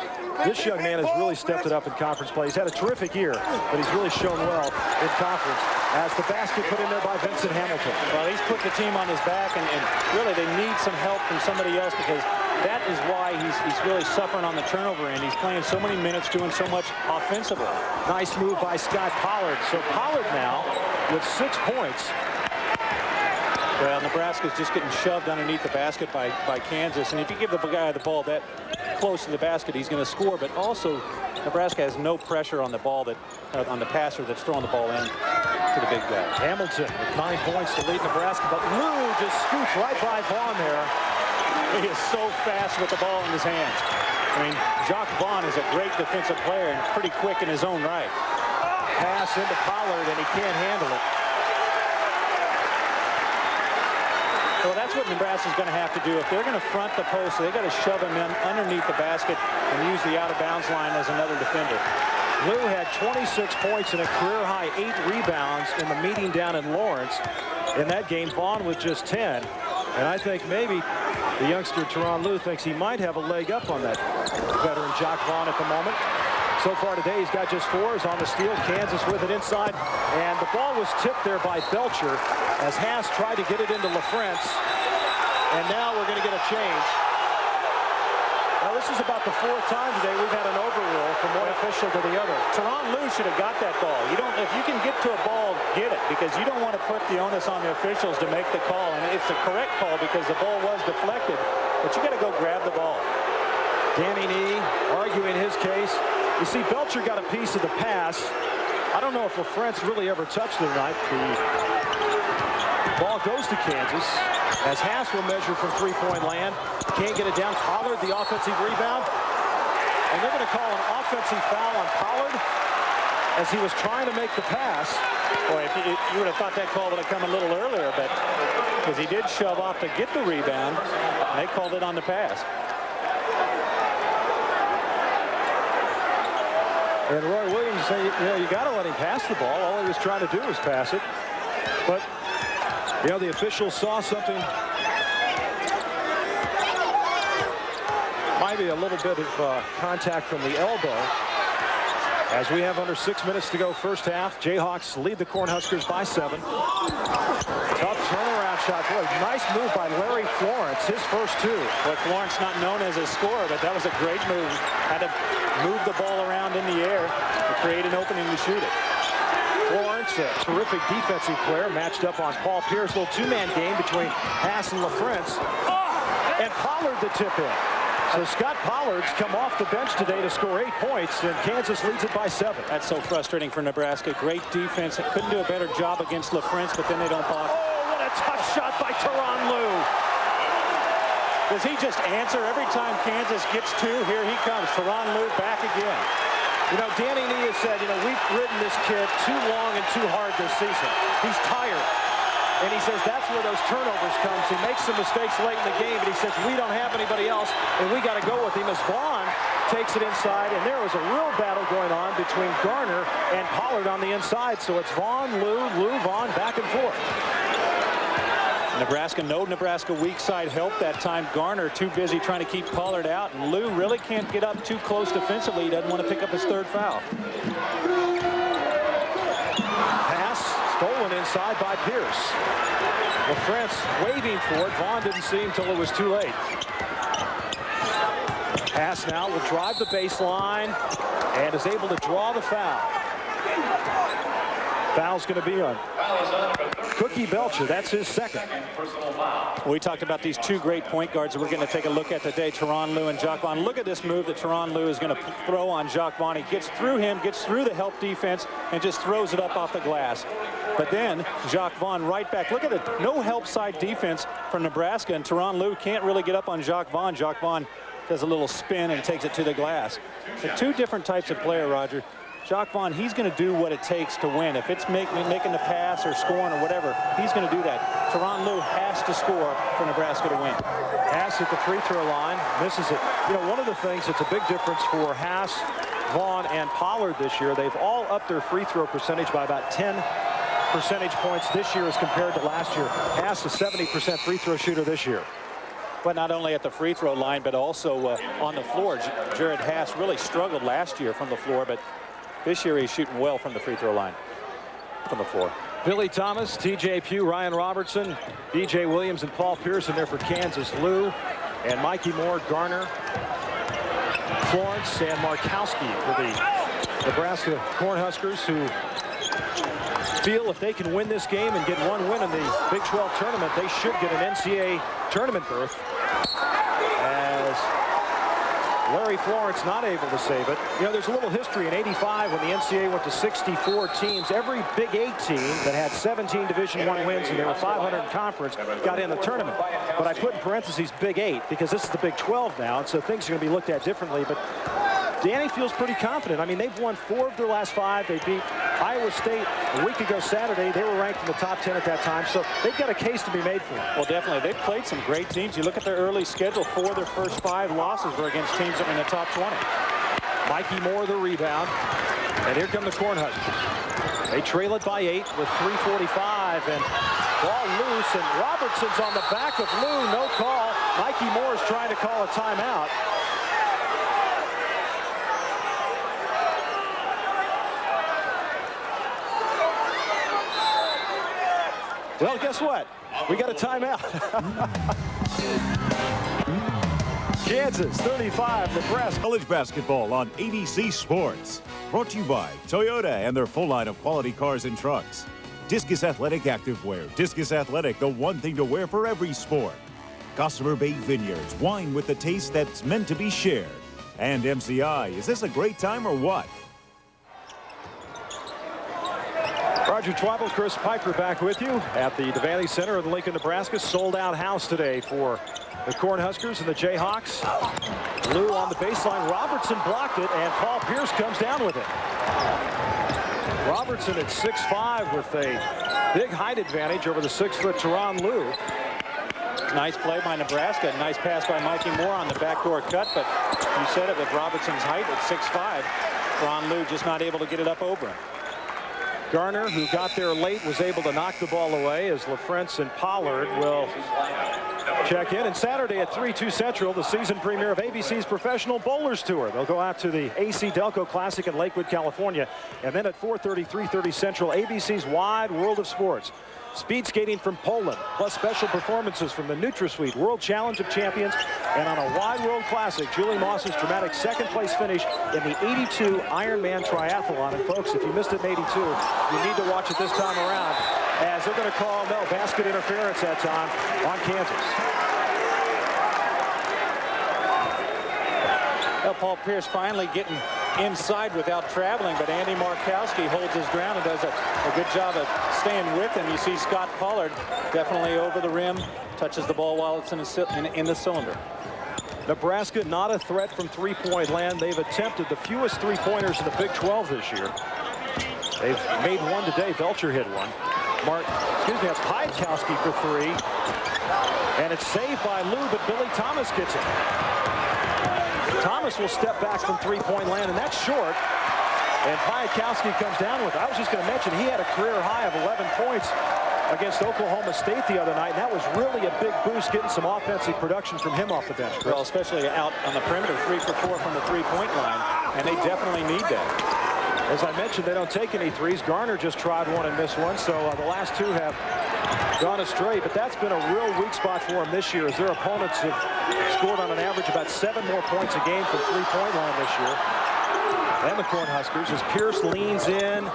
this young man has really stepped it up in conference play. He's had a terrific year, but he's really shown well in conference. As the basket put in there by Vincent Hamilton. Well, he's put the team on his back, and really they need some help from somebody else, because that is why he's really suffering on the turnover end. He's playing so many minutes, doing so much offensively. Nice move by Scott Pollard. So Pollard now with 6 points. Well, Nebraska's just getting shoved underneath the basket by Kansas, and if you give the guy the ball that close to the basket, he's going to score. But also, Nebraska has no pressure on the ball on the passer that's throwing the ball in to the big guy. Hamilton with 9 points to lead Nebraska, but Lou just scoots right by Vaughn there. He is so fast with the ball in his hands. I mean, Jacques Vaughn is a great defensive player and pretty quick in his own right. Pass into Pollard, and he can't handle it. Well, that's what Nebraska's going to have to do. If they're going to front the post, they got to shove him in underneath the basket and use the out-of-bounds line as another defender. Lou had 26 points and a career-high 8 rebounds in the meeting down in Lawrence. In that game, Vaughn with just 10. And I think maybe the youngster Teron Lou thinks he might have a leg up on that veteran Jacques Vaughn at the moment. So far today, he's got just 4. He's on the steal. Kansas with it inside. And the ball was tipped there by Belcher as Haas tried to get it into LaFrance. And now we're going to get a change. Now, this is about the 4th time today we've had an overrule from one official to the other. Teron Lou should have got that ball. If you can get to a ball, get it, because you don't want to put the onus on the officials to make the call. And it's the correct call because the ball was deflected. But you got to go grab the ball. Devaney arguing his case. You see, Belcher got a piece of the pass. I don't know if LaFrance really ever touched it tonight. The ball goes to Kansas as Haas will measure from 3-point land. Can't get it down. Pollard, the offensive rebound. And they're going to call an offensive foul on Pollard as he was trying to make the pass. Boy, if you would have thought that call would have come a little earlier, but because he did shove off to get the rebound, and they called it on the pass. And Roy Williams said, you know, you got to let him pass the ball. All he was trying to do was pass it. But, you know, the officials saw something. Might be a little bit of contact from the elbow. As we have under 6 minutes to go first half, Jayhawks lead the Cornhuskers by 7. Tough turnaround shot. Boy, nice move by Larry Florence, his first 2. But Florence not known as a scorer, but that was a great move. Had to move the ball around in the air to create an opening to shoot it. Florence, a terrific defensive player, matched up on Paul Pierce. Little 2-man game between Haas and LaFrance. And Pollard the tip in. So Scott Pollard's come off the bench today to score 8 points, and Kansas leads it by 7. That's so frustrating for Nebraska. Great defense. Couldn't do a better job against LaFrance, but then they don't block. Oh, what a tough shot by Teron Lou. Does he just answer every time Kansas gets 2? Here he comes. Teron Lou back again. You know, Danny Nee has said, you know, we've ridden this kid too long and too hard this season. He's tired. And he says that's where those turnovers come. He makes some mistakes late in the game, but he says we don't have anybody else, and we got to go with him as Vaughn takes it inside. And there was a real battle going on between Garner and Pollard on the inside. So it's Vaughn, Lou, Vaughn, back and forth. Nebraska weak side help that time. Garner too busy trying to keep Pollard out, and Lou really can't get up too close defensively. He doesn't want to pick up his 3rd foul. Stolen inside by Pierce. LaFrance waving for it. Vaughn didn't see him until it was too late. Pass now will drive the baseline and is able to draw the foul. Foul's going to be on Cookie Belcher. That's his 2nd. We talked about these 2 great point guards that we're going to take a look at today, Teron Lou and Jacques Vaughn. Look at this move that Teron Lou is going to throw on Jacques Vaughn. He gets through him, gets through the help defense, and just throws it up off the glass. But then Jacques Vaughn right back. Look at it. No help side defense from Nebraska, and Teron Lou can't really get up on Jacques Vaughn. Jacques Vaughn does a little spin and takes it to the glass. The 2 different types of player, Roger. Jacques Vaughn, he's going to do what it takes to win. If it's making the pass or scoring or whatever, he's going to do that. Teron Lue has to score for Nebraska to win. Haas at the free throw line, misses it. You know, one of the things that's a big difference for Haas, Vaughn, and Pollard this year, they've all upped their free throw percentage by about 10 percentage points this year as compared to last year. Haas a 70% free throw shooter this year. But not only at the free throw line, but also on the floor. Jared Haas really struggled last year from the floor, but this year he's shooting well from the free throw line, from the floor. Billy Thomas, TJ Pugh, Ryan Robertson, BJ Williams, and Paul Pierce in there for Kansas. Lou and Mikey Moore, Garner, Florence, and Markowski for the Nebraska Cornhuskers, who feel if they can win this game and get one win in the Big 12 tournament, they should get an NCAA tournament berth. As Larry Florence not able to save it. You know, there's a little history in '85 when the NCAA went to 64 teams. Every Big 8 team that had 17 Division I wins and there were 500 in conference got in the tournament. But I put in parentheses Big 8 because this is the Big 12 now, and so things are going to be looked at differently. But Danny feels pretty confident. I mean, they've won 4 of their last 5. They beat Iowa State a week ago Saturday. They were ranked in the top 10 at that time, so they've got a case to be made for them. Well, definitely. They've played some great teams. You look at their early schedule. 4 of their first 5 losses were against teams that were in the top 20. Mikey Moore the rebound, and here come the Cornhuskers. They trail it by 8 with 3:45, and ball loose, and Robertson's on the back of Lou. No call. Mikey Moore is trying to call a timeout. Well, guess what? We got a timeout. Kansas 35, Nebraska. College basketball on ABC Sports. Brought to you by Toyota and their full line of quality cars and trucks. Discus Athletic Activewear. Discus Athletic, the one thing to wear for every sport. Gossamer Bay Vineyards, wine with the taste that's meant to be shared. And MCI, is this a great time or what? Roger Twyble, Chris Piper back with you at the Devaney Center in Lincoln, Nebraska. Sold out house today for the Cornhuskers and the Jayhawks. Lou on the baseline. Robertson blocked it, and Paul Pierce comes down with it. Robertson at 6'5" with a big height advantage over the 6-foot Teron Lue. Nice play by Nebraska. Nice pass by Mikey Moore on the backdoor cut, but you said it with Robertson's height at 6'5". Teron Lue just not able to get it up over him. Garner, who got there late, was able to knock the ball away as LaFrentz and Pollard will check in. And Saturday at 3-2 Central, the season premiere of ABC's Professional Bowlers Tour. They'll go out to the AC Delco Classic in Lakewood, California. And then at 4:30, 3:30 Central, ABC's Wide World of Sports. Speed skating from Poland, plus special performances from the NutraSweet World Challenge of Champions, and on a Wide World Classic, Julie Moss's dramatic second-place finish in the '82 Ironman Triathlon. And folks, if you missed it in '82, you need to watch it this time around, as they're going to call no basket interference that time on Kansas. Well, Paul Pierce finally getting inside without traveling, but Andy Markowski holds his ground and does a good job of staying with him. You see Scott Pollard definitely over the rim, touches the ball while it's in the cylinder. Nebraska not a threat from three-point land. They've attempted the fewest three-pointers in the Big 12 this year. They've made one today. Belcher hit one. That's Piatkowski for 3. And it's saved by Lou, but Billy Thomas gets it. Thomas will step back from three-point land, and that's short. And Piatkowski comes down with it. I was just going to mention, he had a career high of 11 points against Oklahoma State the other night, and that was really a big boost, getting some offensive production from him off the bench. Well, especially out on the perimeter, 3 for 4 from the three-point line, and they definitely need that. As I mentioned, they don't take any threes. Garner just tried one and missed one, so the last 2 have gone astray, but that's been a real weak spot for them this year, as their opponents have scored on an average about 7 more points a game from three-point line this year. And the Cornhuskers, as Pierce leans in,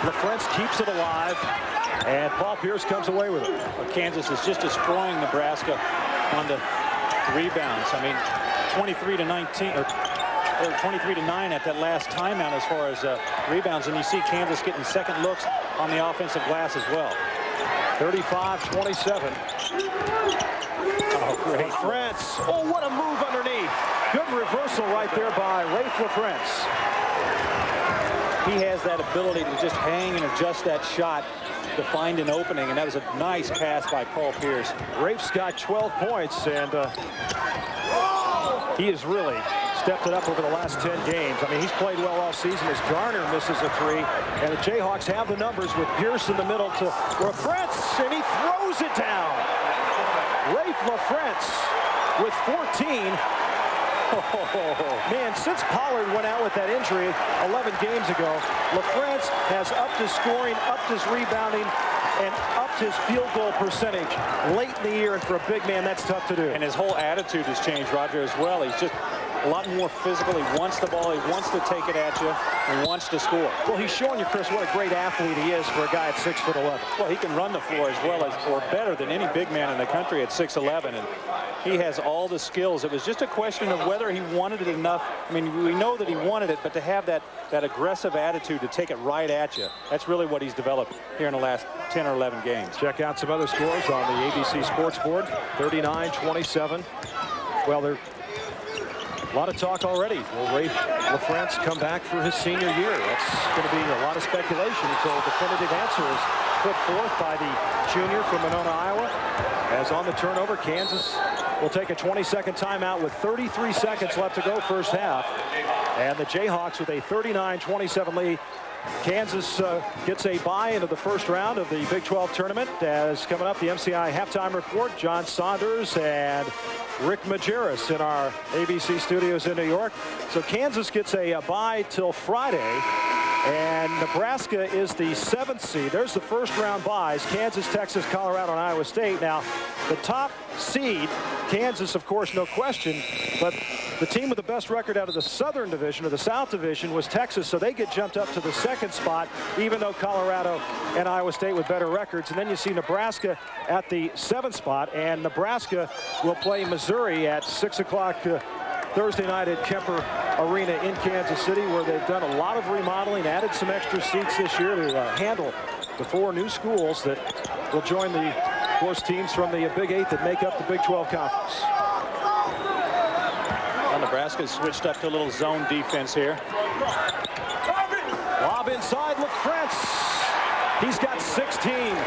LaFrentz keeps it alive, and Paul Pierce comes away with it. Well, Kansas is just destroying Nebraska on the rebounds. I mean, 23-19 or 23-9 at that last timeout as far as rebounds, and you see Kansas getting second looks on the offensive glass as well. 35-27. Oh, great. LaFrentz. Oh, what a move underneath. Good reversal right there by Rafe LaFrentz. he has that ability to just hang and adjust that shot to find an opening, and that was a nice pass by Paul Pierce. Rafe's got 12 points, and he has really stepped it up over the last 10 games. I mean, he's played well all season as Garner misses a three, and the Jayhawks have the numbers with Pierce in the middle to LaFrance, and he throws it down. Rafe LaFrance with 14. Oh, man, since Pollard went out with that injury 11 games ago, LaFrance has upped his scoring, upped his rebounding, and upped his field goal percentage late in the year, and for a big man, that's tough to do. And his whole attitude has changed, Roger, as well. He's just a lot more physical. He wants the ball. He wants to take it at you and wants to score. Well, he's showing you, Chris, what a great athlete he is for a guy at 6'11". Well, he can run the floor as well as, or better than any big man in the country at 6'11", and he has all the skills. It was just a question of whether he wanted it enough. I mean, we know that he wanted it, but to have that aggressive attitude to take it right at you, that's really what he's developed here in the last 10 or 11 games. Check out some other scores on the ABC Sports Board. 39-27. Well, there's a lot of talk already. Will Rafe LaFrance come back for his senior year? That's going to be a lot of speculation until a definitive answer is put forth by the junior from Monona, Iowa. As on the turnover, Kansas will take a 20-second timeout with 33 seconds left to go first half. And the Jayhawks with a 39-27 lead. Kansas gets a bye into the first round of the Big 12 tournament. As coming up, the MCI halftime report, John Saunders and Rick Majerus in our ABC studios in New York. So Kansas gets a bye till Friday. And Nebraska is the 7th seed. There's the first round byes. Kansas, Texas, Colorado, and Iowa State. Now, the top seed, Kansas, of course, no question. But the team with the best record out of the Southern Division or the South Division was Texas. So they get jumped up to the 2nd spot, even though Colorado and Iowa State with better records. And then you see Nebraska at the 7th spot. And Nebraska will play Missouri at 6 o'clock Thursday night at Kemper Arena in Kansas City, where they've done a lot of remodeling, added some extra seats this year to handle the 4 new schools that will join the, of course, teams from the Big 8 that make up the Big 12 Conference. Well, Nebraska's switched up to a little zone defense here. Lob inside, LaFrance. He's got 16.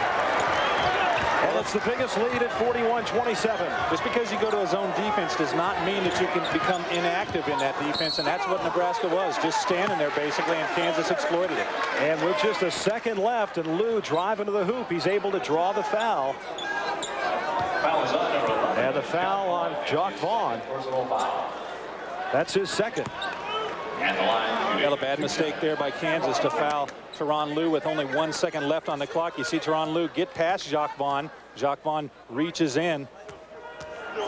And it's the biggest lead at 41-27. Just because you go to a zone defense does not mean that you can become inactive in that defense, and that's what Nebraska was, just standing there basically, and Kansas exploited it. And with just a second left and Lou driving to the hoop, he's able to draw the foul. And the foul on Jock Vaughn. That's his second. Got a bad mistake there by Kansas to foul Teron Lou with only 1 second left on the clock. You see Teron Lou get past Jock Vaughn. Jock Vaughn reaches in,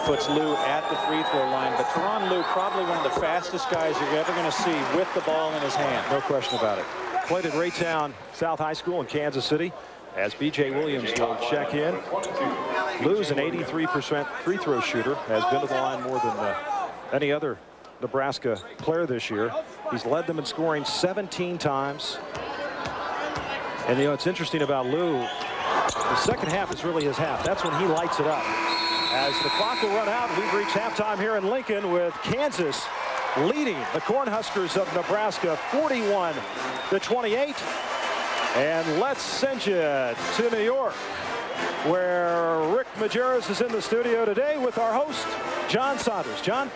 puts Lou at the free throw line. But Teron Lou, probably one of the fastest guys you're ever going to see with the ball in his hand. No question about it. Played at Raytown South High School in Kansas City. As B.J. Williams will check in. Lou's an 83% free throw shooter. Has been to the line more than any other Nebraska player this year. He's led them in scoring 17 times. And, you know, it's interesting about Lou. The second half is really his half. That's when he lights it up. As the clock will run out, we've reached halftime here in Lincoln with Kansas leading the Cornhuskers of Nebraska 41-28. And let's send you to New York, where Rick Majerus is in the studio today with our host, John Saunders. John?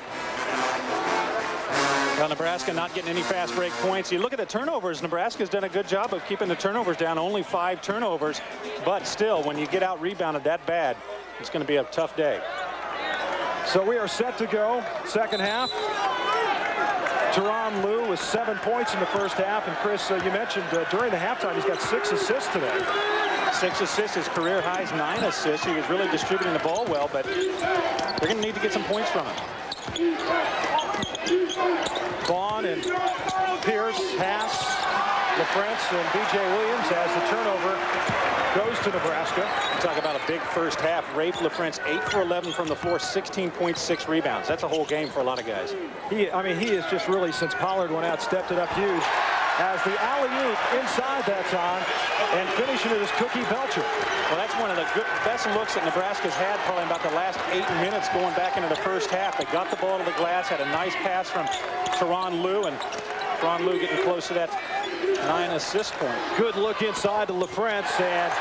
Well, Nebraska not getting any fast break points. You look at the turnovers. Nebraska's done a good job of keeping the turnovers down. Only 5 turnovers. But still, when you get out rebounded that bad, it's going to be a tough day. So we are set to go. Second half. Teron Lou with 7 points in the first half. And Chris, you mentioned during the halftime he's got 6 assists today. 6 assists, his career high's 9 assists. He was really distributing the ball well, but they're going to need to get some points from him. Vaughn and Pierce, Haas, LaFrance, and B.J. Williams as the turnover goes to Nebraska. Talk about a big first half. Rafe LaFrance 8 for 11 from the floor, 16.6 rebounds. That's a whole game for a lot of guys. He is just really, since Pollard went out, stepped it up huge. As the alley-oop inside that time, and finishing it is Cookie Belcher. Well, that's one of the best looks that Nebraska's had probably about the last 8 minutes going back into the first half. They got the ball to the glass, had a nice pass from Teron Lou, and Teron Lou getting close to that 9 assist point. Good look inside to LaFrance, and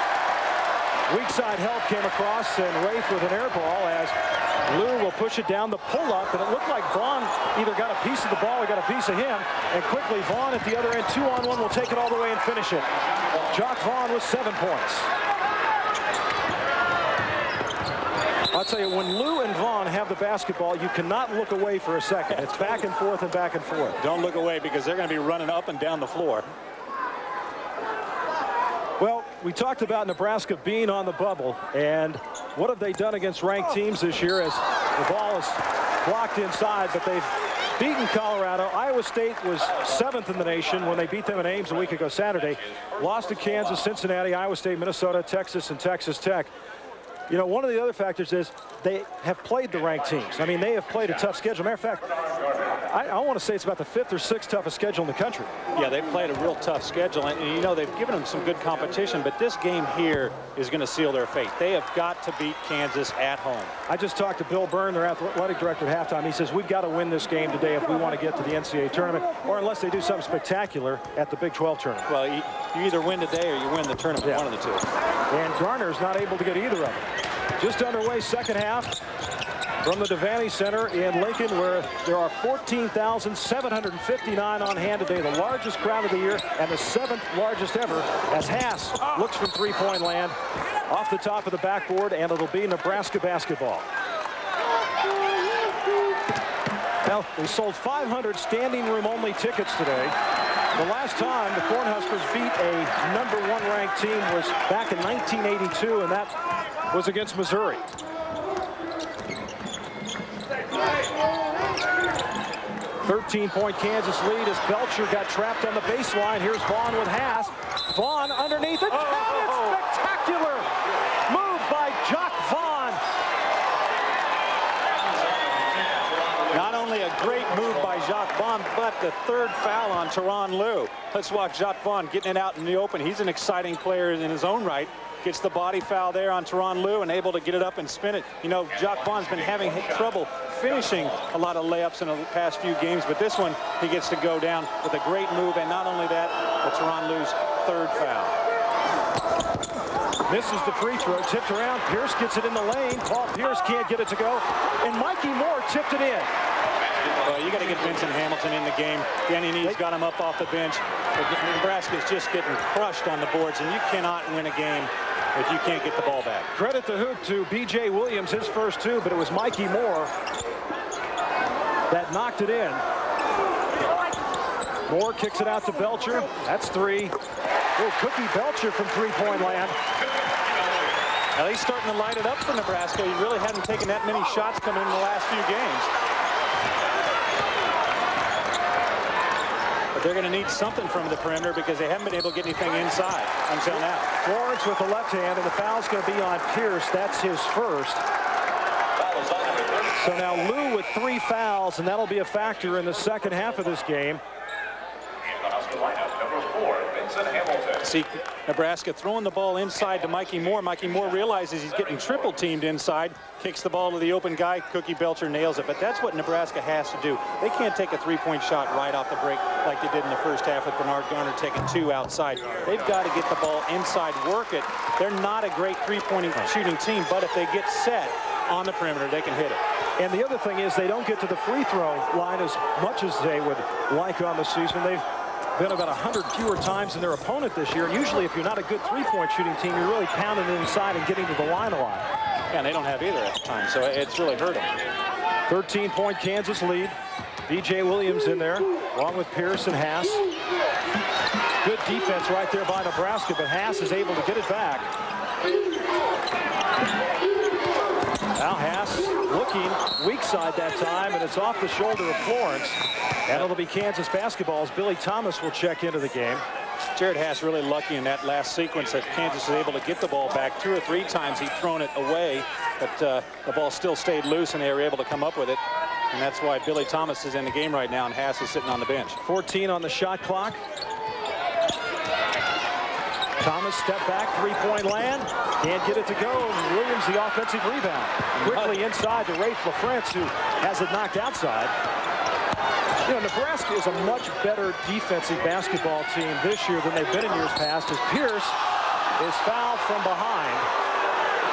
weak side help came across, and Rafe with an air ball as Lou will push it down the pull-up, and it looked like Vaughn either got a piece of the ball or got a piece of him, and quickly Vaughn at the other end, 2-on-1, will take it all the way and finish it. Jock Vaughn with 7 points. I'll tell you, when Lou and Vaughn have the basketball, you cannot look away for a second. It's back and forth and back and forth. Don't look away because they're going to be running up and down the floor. Well, we talked about Nebraska being on the bubble, and what have they done against ranked teams this year as the ball is blocked inside, but they've beaten Colorado. Iowa State was 7th in the nation when they beat them in Ames a week ago Saturday. Lost to Kansas, Cincinnati, Iowa State, Minnesota, Texas, and Texas Tech. You know, one of the other factors is they have played the ranked teams. I mean, they have played a tough schedule. Matter of fact, I want to say it's about the 5th or 6th toughest schedule in the country. Yeah, they've played a real tough schedule, and you know, they've given them some good competition, but this game here is going to seal their fate. They have got to beat Kansas at home. I just talked to Bill Byrne, their athletic director, at halftime. He says, we've got to win this game today if we want to get to the NCAA tournament, or unless they do something spectacular at the Big 12 tournament. Well, you either win today or you win the tournament, yeah. One of the two. And Garner's not able to get either of them. Just underway, second half from the Devaney Center in Lincoln, where there are 14,759 on hand today, the largest crowd of the year and the 7th largest ever, as Haas looks from three-point land off the top of the backboard, and it'll be Nebraska basketball. Now, they sold 500 standing room only tickets today. The last time the Cornhuskers beat a #1 ranked team was back in 1982, and that was against Missouri. .13-point Kansas lead as Belcher got trapped on the baseline. Here's Vaughn with Haas. Vaughn underneath it. Spectacular move by Jock Vaughn. Not only a great move by Jacques Vaughn, but the 3rd foul on Tyronn Lue. Let's watch Jacques Vaughn getting it out in the open. He's an exciting player in his own right. Gets the body foul there on Tyronn Lue and able to get it up and spin it. You know, Jacques Vaughn's been having trouble finishing a lot of layups in the past few games, but this one he gets to go down with a great move, and not only that, but Tyronn Lue's 3rd foul. Misses the free throw, tipped around. Pierce gets it in the lane. Paul Pierce can't get it to go, and Mikey Moore tipped it in. Well, you got to get Vincent Hamilton in the game. Danny Needs got him up off the bench. Nebraska's just getting crushed on the boards, and you cannot win a game if you can't get the ball back. Credit the hoop to B.J. Williams, his first 2, but it was Mikey Moore that knocked it in. Moore kicks it out to Belcher. That's 3. Oh, Cookie Belcher from three-point land. Now he's starting to light it up for Nebraska. He really hadn't taken that many shots coming in the last few games. But they're going to need something from the perimeter because they haven't been able to get anything inside until now. Florence with the left hand, and the foul's going to be on Pierce. That's his first. So now Lue with 3 fouls, and that'll be a factor in the second half of this game. See, Nebraska throwing the ball inside to Mikey Moore. Mikey Moore realizes he's getting triple teamed inside, kicks the ball to the open guy. Cookie Belcher nails it, but that's what Nebraska has to do. They can't take a 3-point shot right off the break like they did in the first half with Bernard Garner taking 2 outside. They've got to get the ball inside, work it. They're not a great 3-point shooting team, but if they get set on the perimeter, they can hit it. And the other thing is they don't get to the free throw line as much as they would like on the season. They've been about 100 fewer times than their opponent this year. And usually if you're not a good 3-point shooting team, you're really pounding it inside and getting to the line a lot. Yeah, and they don't have either at the time, so it's really hurt them. 13-point Kansas lead. B.J. Williams in there, along with Pierce and Haas. Good defense right there by Nebraska, but Haas is able to get it back. Now Haas looking weak side that time, and it's off the shoulder of Florence. And it'll be Kansas basketball as Billy Thomas will check into the game. Jared Haas really lucky in that last sequence that Kansas was able to get the ball back. 2 or 3 times he'd thrown it away, but the ball still stayed loose and they were able to come up with it. And that's why Billy Thomas is in the game right now and Haas is sitting on the bench. 14 on the shot clock. Thomas step back, 3-point land. Can't get it to go. Williams the offensive rebound. Quickly inside to Rafe LaFrance, who has it knocked outside. You know, Nebraska is a much better defensive basketball team this year than they've been in years past, as Pierce is fouled from behind.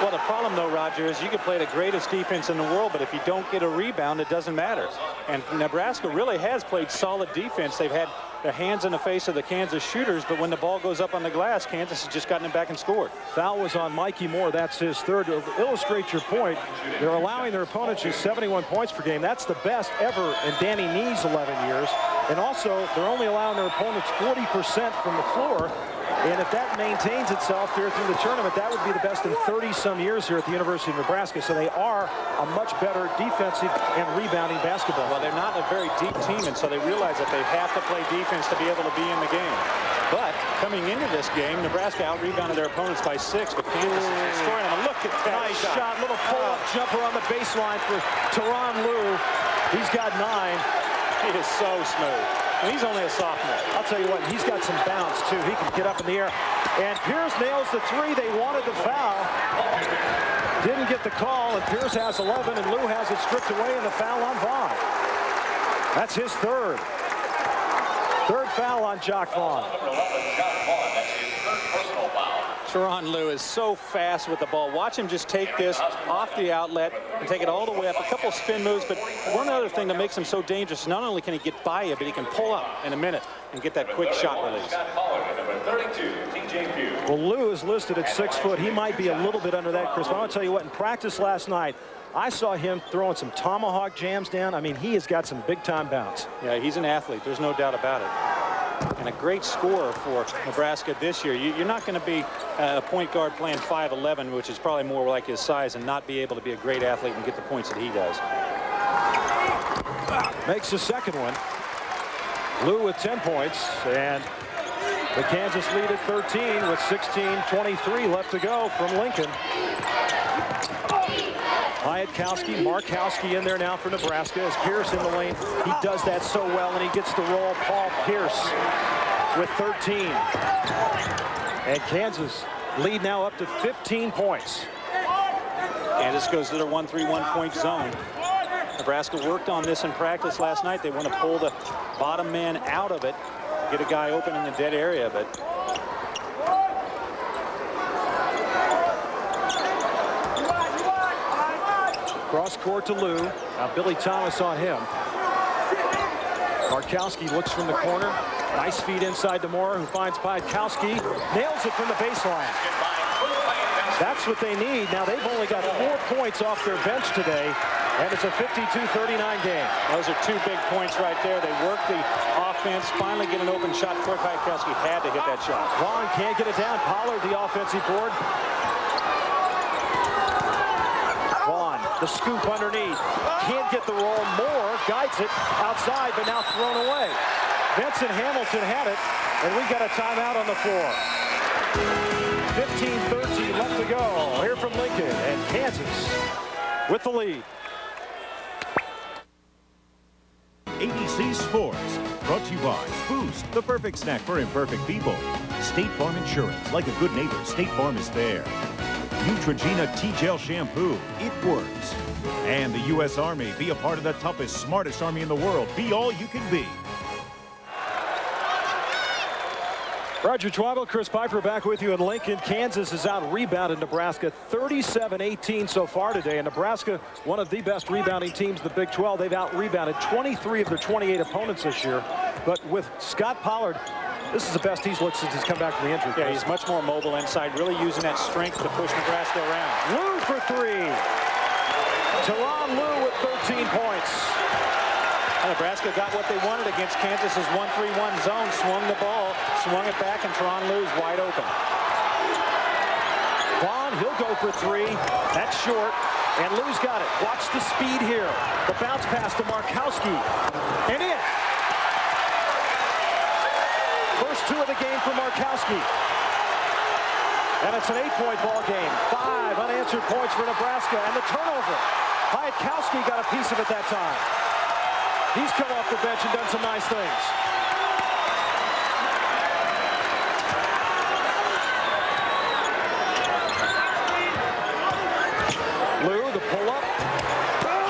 Well, the problem, though, Roger, is you can play the greatest defense in the world, but if you don't get a rebound, it doesn't matter. And Nebraska really has played solid defense. They've had their hands in the face of the Kansas shooters, but when the ball goes up on the glass, Kansas has just gotten it back and scored. Foul was on Mikey Moore. That's his third. To illustrate your point, they're allowing their opponents just 71 points per game. That's the best ever in Danny Nee's 11 years. And also, they're only allowing their opponents 40% from the floor. And if that maintains itself here through the tournament, that would be the best in 30-some years here at the University of Nebraska. So they are a much better defensive and rebounding basketball. Well, they're not a very deep team, and so they realize that they have to play defense to be able to be in the game. But coming into this game, Nebraska out-rebounded their opponents by 6, but Kansas is scoring them. Look at that nice shot. Little pull-up jumper on the baseline for Teron Lou. He's got 9. He is so smooth. And he's only a sophomore. I'll tell you what, he's got some bounce, too. He can get up in the air. And Pierce nails the 3. They wanted the foul. Didn't get the call, and Pierce has 11, and Lou has it stripped away, and the foul on Vaughn. That's his third. Third foul on Jock Vaughn. Teron Lou is so fast with the ball. Watch him just take this off the outlet and take it all the way up. A couple spin moves, but one other thing that makes him so dangerous, not only can he get by you, but he can pull up in a minute and get that quick shot release. Well, Lou is listed at 6 foot. He might be a little bit under that, Chris. But I want to tell you what, in practice last night, I saw him throwing some tomahawk jams down. I mean, he has got some big-time bounce. Yeah, he's an athlete. There's no doubt about it. And a great scorer for Nebraska this year. You're not going to be a point guard playing 5'11", which is probably more like his size, and not be able to be a great athlete and get the points that he does. Makes the second one. Lou with 10 points, and the Kansas lead at 13 with 16:23 left to go from Lincoln. Hyatkowski, Markowski in there now for Nebraska as Pierce in the lane. He does that so well, and he gets the roll. Paul Pierce with 13. And Kansas lead now up to 15 points. Kansas goes to their 1-3-1 point zone. Nebraska worked on this in practice last night. They want to pull the bottom man out of it, get a guy open in the dead area, but cross court to Lou. Now Billy Thomas on him. Markowski looks from the corner. Nice feed inside to Moore, who finds Piatkowski. Nails it from the baseline. That's what they need. Now they've only got 4 points off their bench today, and it's a 52-39 game. Those are 2 big points right there. They work the offense, finally get an open shot. Troy Piatkowski had to hit that shot. Vaughn can't get it down. Pollard, the offensive board. Vaughn, the scoop underneath. Can't get the roll. Moore guides it outside, but now thrown away. Vincent Hamilton had it, and we got a timeout on the floor. 15-13 left to go here from Lincoln, and Kansas with the lead. ABC Sports, brought to you by Boost, the perfect snack for imperfect people. State Farm Insurance, like a good neighbor, State Farm is there. Neutrogena T-Gel Shampoo, it works. And the U.S. Army, be a part of the toughest, smartest Army in the world. Be all you can be. Roger Schwabel, Chris Piper back with you in Lincoln. Kansas is out rebounded Nebraska 37-18 so far today. And Nebraska, one of the best rebounding teams in the Big 12. They've out rebounded 23 of their 28 opponents this year. But with Scott Pollard, this is the best he's looked since he's come back from the injury. Yeah, he's much more mobile inside, really using that strength to push Nebraska around. Lou for 3. Teron Lou with 13 points. Nebraska got what they wanted against Kansas's 1-3-1 zone. Swung the ball, swung it back, and Teron Lou's wide open. Vaughn, he'll go for 3. That's short, and Lou's got it. Watch the speed here. The bounce pass to Markowski, and in. First 2 of the game for Markowski. And it's an 8-point ball game. 5 unanswered points for Nebraska, and the turnover. Piatkowski got a piece of it that time. He's come off the bench and done some nice things. Lou, the pull-up.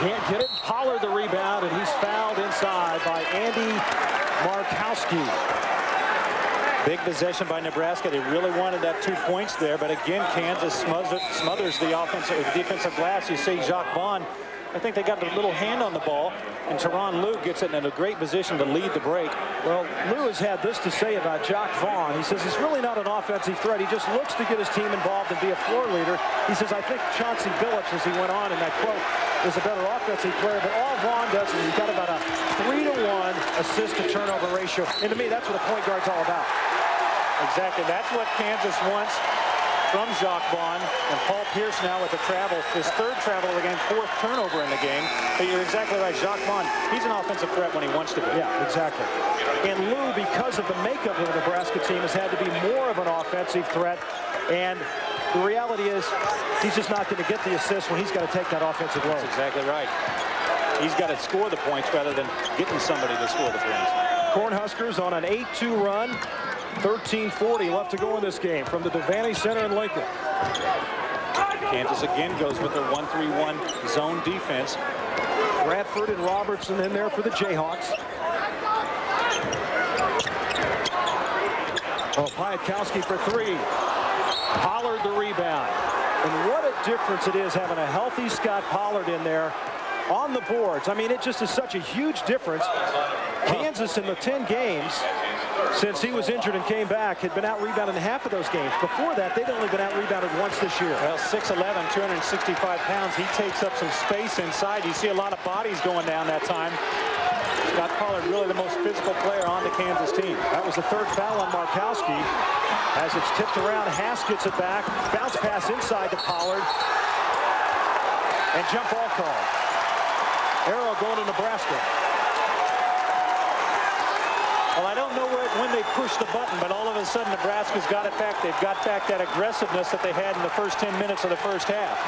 Can't get it. Pollard the rebound, and he's fouled inside by Andy Markowski. Big possession by Nebraska. They really wanted that 2 points there, but again, Kansas smothers the defensive glass. You see Jacques Vaughn. I think they got a little hand on the ball, and Teron Lou gets it in a great position to lead the break. Well, Lou has had this to say about Jacques Vaughn. He says he's really not an offensive threat. He just looks to get his team involved and be a floor leader. He says, I think Chauncey Billups, as he went on in that quote, is a better offensive player, but all Vaughn does is he's got about a 3-to-1 assist-to-turnover ratio. And to me, that's what a point guard's all about. Exactly. That's what Kansas wants from Jacques Vaughn. And Paul Pierce now with the travel. His third travel of the game, fourth turnover in the game. But you're exactly right. Jacques Vaughn, he's an offensive threat when he wants to be. Yeah, exactly. And Lou, because of the makeup of the Nebraska team, has had to be more of an offensive threat. And the reality is he's just not going to get the assist when he's got to take that offensive load. That's exactly right. He's got to score the points rather than getting somebody to score the points. Cornhuskers on an 8-2 run. 13:40 left to go in this game from the Devaney Center in Lincoln. Kansas again goes with their 1-3-1 zone defense. Bradford and Robertson in there for the Jayhawks. Oh, Piatkowski for three. Pollard the rebound. And what a difference it is having a healthy Scott Pollard in there on the boards. I mean, it just is such a huge difference. Kansas in the 10 games since he was injured and came back had been out-rebounded in half of those games. Before that, they'd only been out-rebounded once this year. Well, 6'11", 265 pounds. He takes up some space inside. You see a lot of bodies going down that time. Scott Pollard really the most physical player on the Kansas team. That was the third foul on Markowski. As it's tipped around, Haas gets it back. Bounce pass inside to Pollard. And jump ball call. Arrow going to Nebraska. Well, I don't know when they push the button, but all of a sudden Nebraska's got it back. They've got back that aggressiveness that they had in the first 10 minutes of the first half.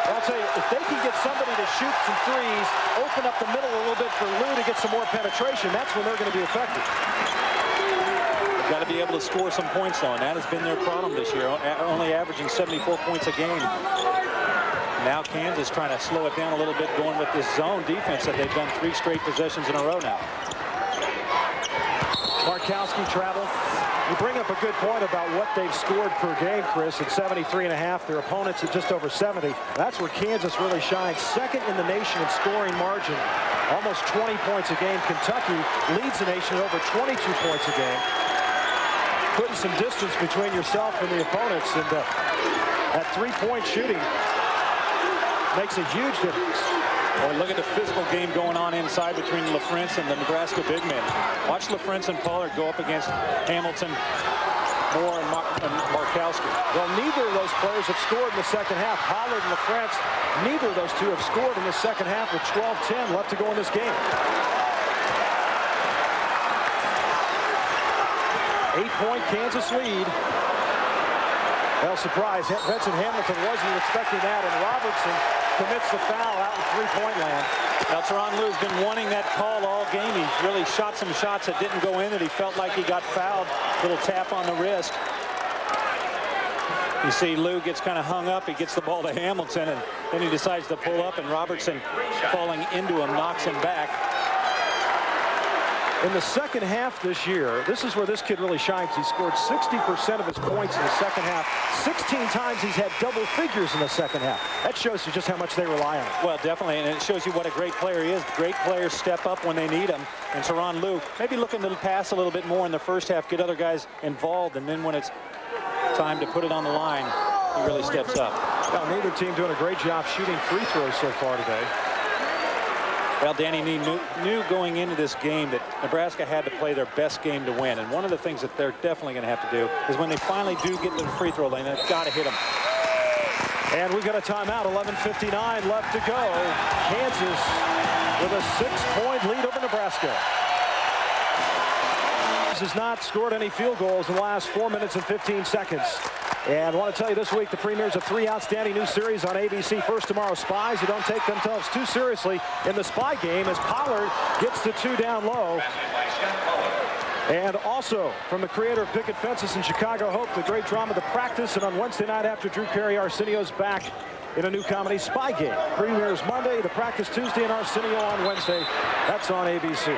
I'll tell you, if they can get somebody to shoot some threes, open up the middle a little bit for Lou to get some more penetration, that's when they're going to be effective. They've got to be able to score some points on. That has been their problem this year, only averaging 74 points a game. Now Kansas trying to slow it down a little bit, going with this zone defense that they've done 3 straight possessions in a row now. Markowski travel. You bring up a good point about what they've scored per game, Chris, at 73.5. Their opponents at just over 70. That's where Kansas really shines. Second in the nation in scoring margin. Almost 20 points a game. Kentucky leads the nation at over 22 points a game. Putting some distance between yourself and the opponents. And that three-point shooting makes a huge difference. Boy, look at the physical game going on inside between LaFrentz and the Nebraska big men. Watch LaFrentz and Pollard go up against Hamilton, Moore, and Markowski. Well, neither of those players have scored in the second half. Pollard and LaFrentz, neither of those two have scored in the second half with 12-10 left to go in this game. 8-point Kansas lead. Well, surprise, Vincent Hamilton wasn't expecting that, and Robertson commits the foul out in three-point land. Now, Teron Lou's been wanting that call all game. He's really shot some shots that didn't go in, and he felt like he got fouled. Little tap on the wrist. You see Lou gets kind of hung up. He gets the ball to Hamilton, and then he decides to pull up, and Robertson falling into him knocks him back. In the second half this year, this is where this kid really shines. He scored 60% of his points in the second half. 16 times he's had double figures in the second half. That shows you just how much they rely on him. Well, definitely, and it shows you what a great player he is. Great players step up when they need him. And Teron Lou maybe looking to pass a little bit more in the first half, get other guys involved, and then when it's time to put it on the line, he really steps up. Well, neither team doing a great job shooting free throws so far today. Well, Danny knew going into this game that Nebraska had to play their best game to win. And one of the things that they're definitely going to have to do is when they finally do get to the free throw lane, they've got to hit them. And we've got a timeout, 11:59 left to go. Kansas with a 6-point lead over Nebraska. Has not scored any field goals in the last 4 minutes and 15 seconds. And I want to tell you this week, the premieres of 3 outstanding new series on ABC. First tomorrow, Spies who don't take themselves too seriously in the spy game as Pollard gets the 2 down low. And also from the creator of Picket Fences in Chicago Hope, the great drama, The Practice. And on Wednesday night after Drew Carey, Arsenio's back in a new comedy, Spygate. Premieres Monday, the practice Tuesday, and Arsenio on Wednesday. That's on ABC.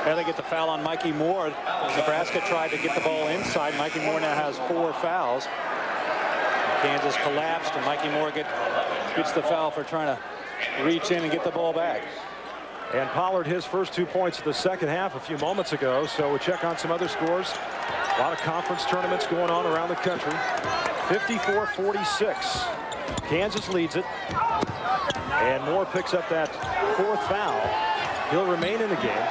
There they get the foul on Mikey Moore. Nebraska tried to get the ball inside. Mikey Moore now has 4 fouls. Kansas collapsed, and Mikey Moore gets the foul for trying to reach in and get the ball back. And Pollard his first 2 points of the second half a few moments ago. So we'll check on some other scores. A lot of conference tournaments going on around the country. 54-46. Kansas leads it. And Moore picks up that 4th foul. He'll remain in the game.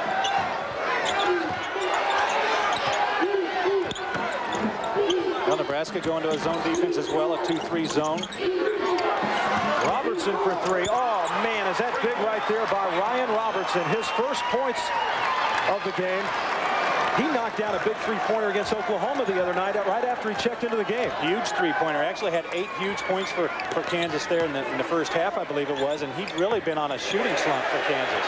Well, Nebraska going to a zone defense as well, a 2-3 zone. Robertson for 3. Oh, man, is that big right there by Ryan Robertson. His first points of the game. He knocked down a big three-pointer against Oklahoma the other night right after he checked into the game. Huge three-pointer. Actually had 8 huge points for Kansas there in the first half, I believe it was, and he'd really been on a shooting slump for Kansas.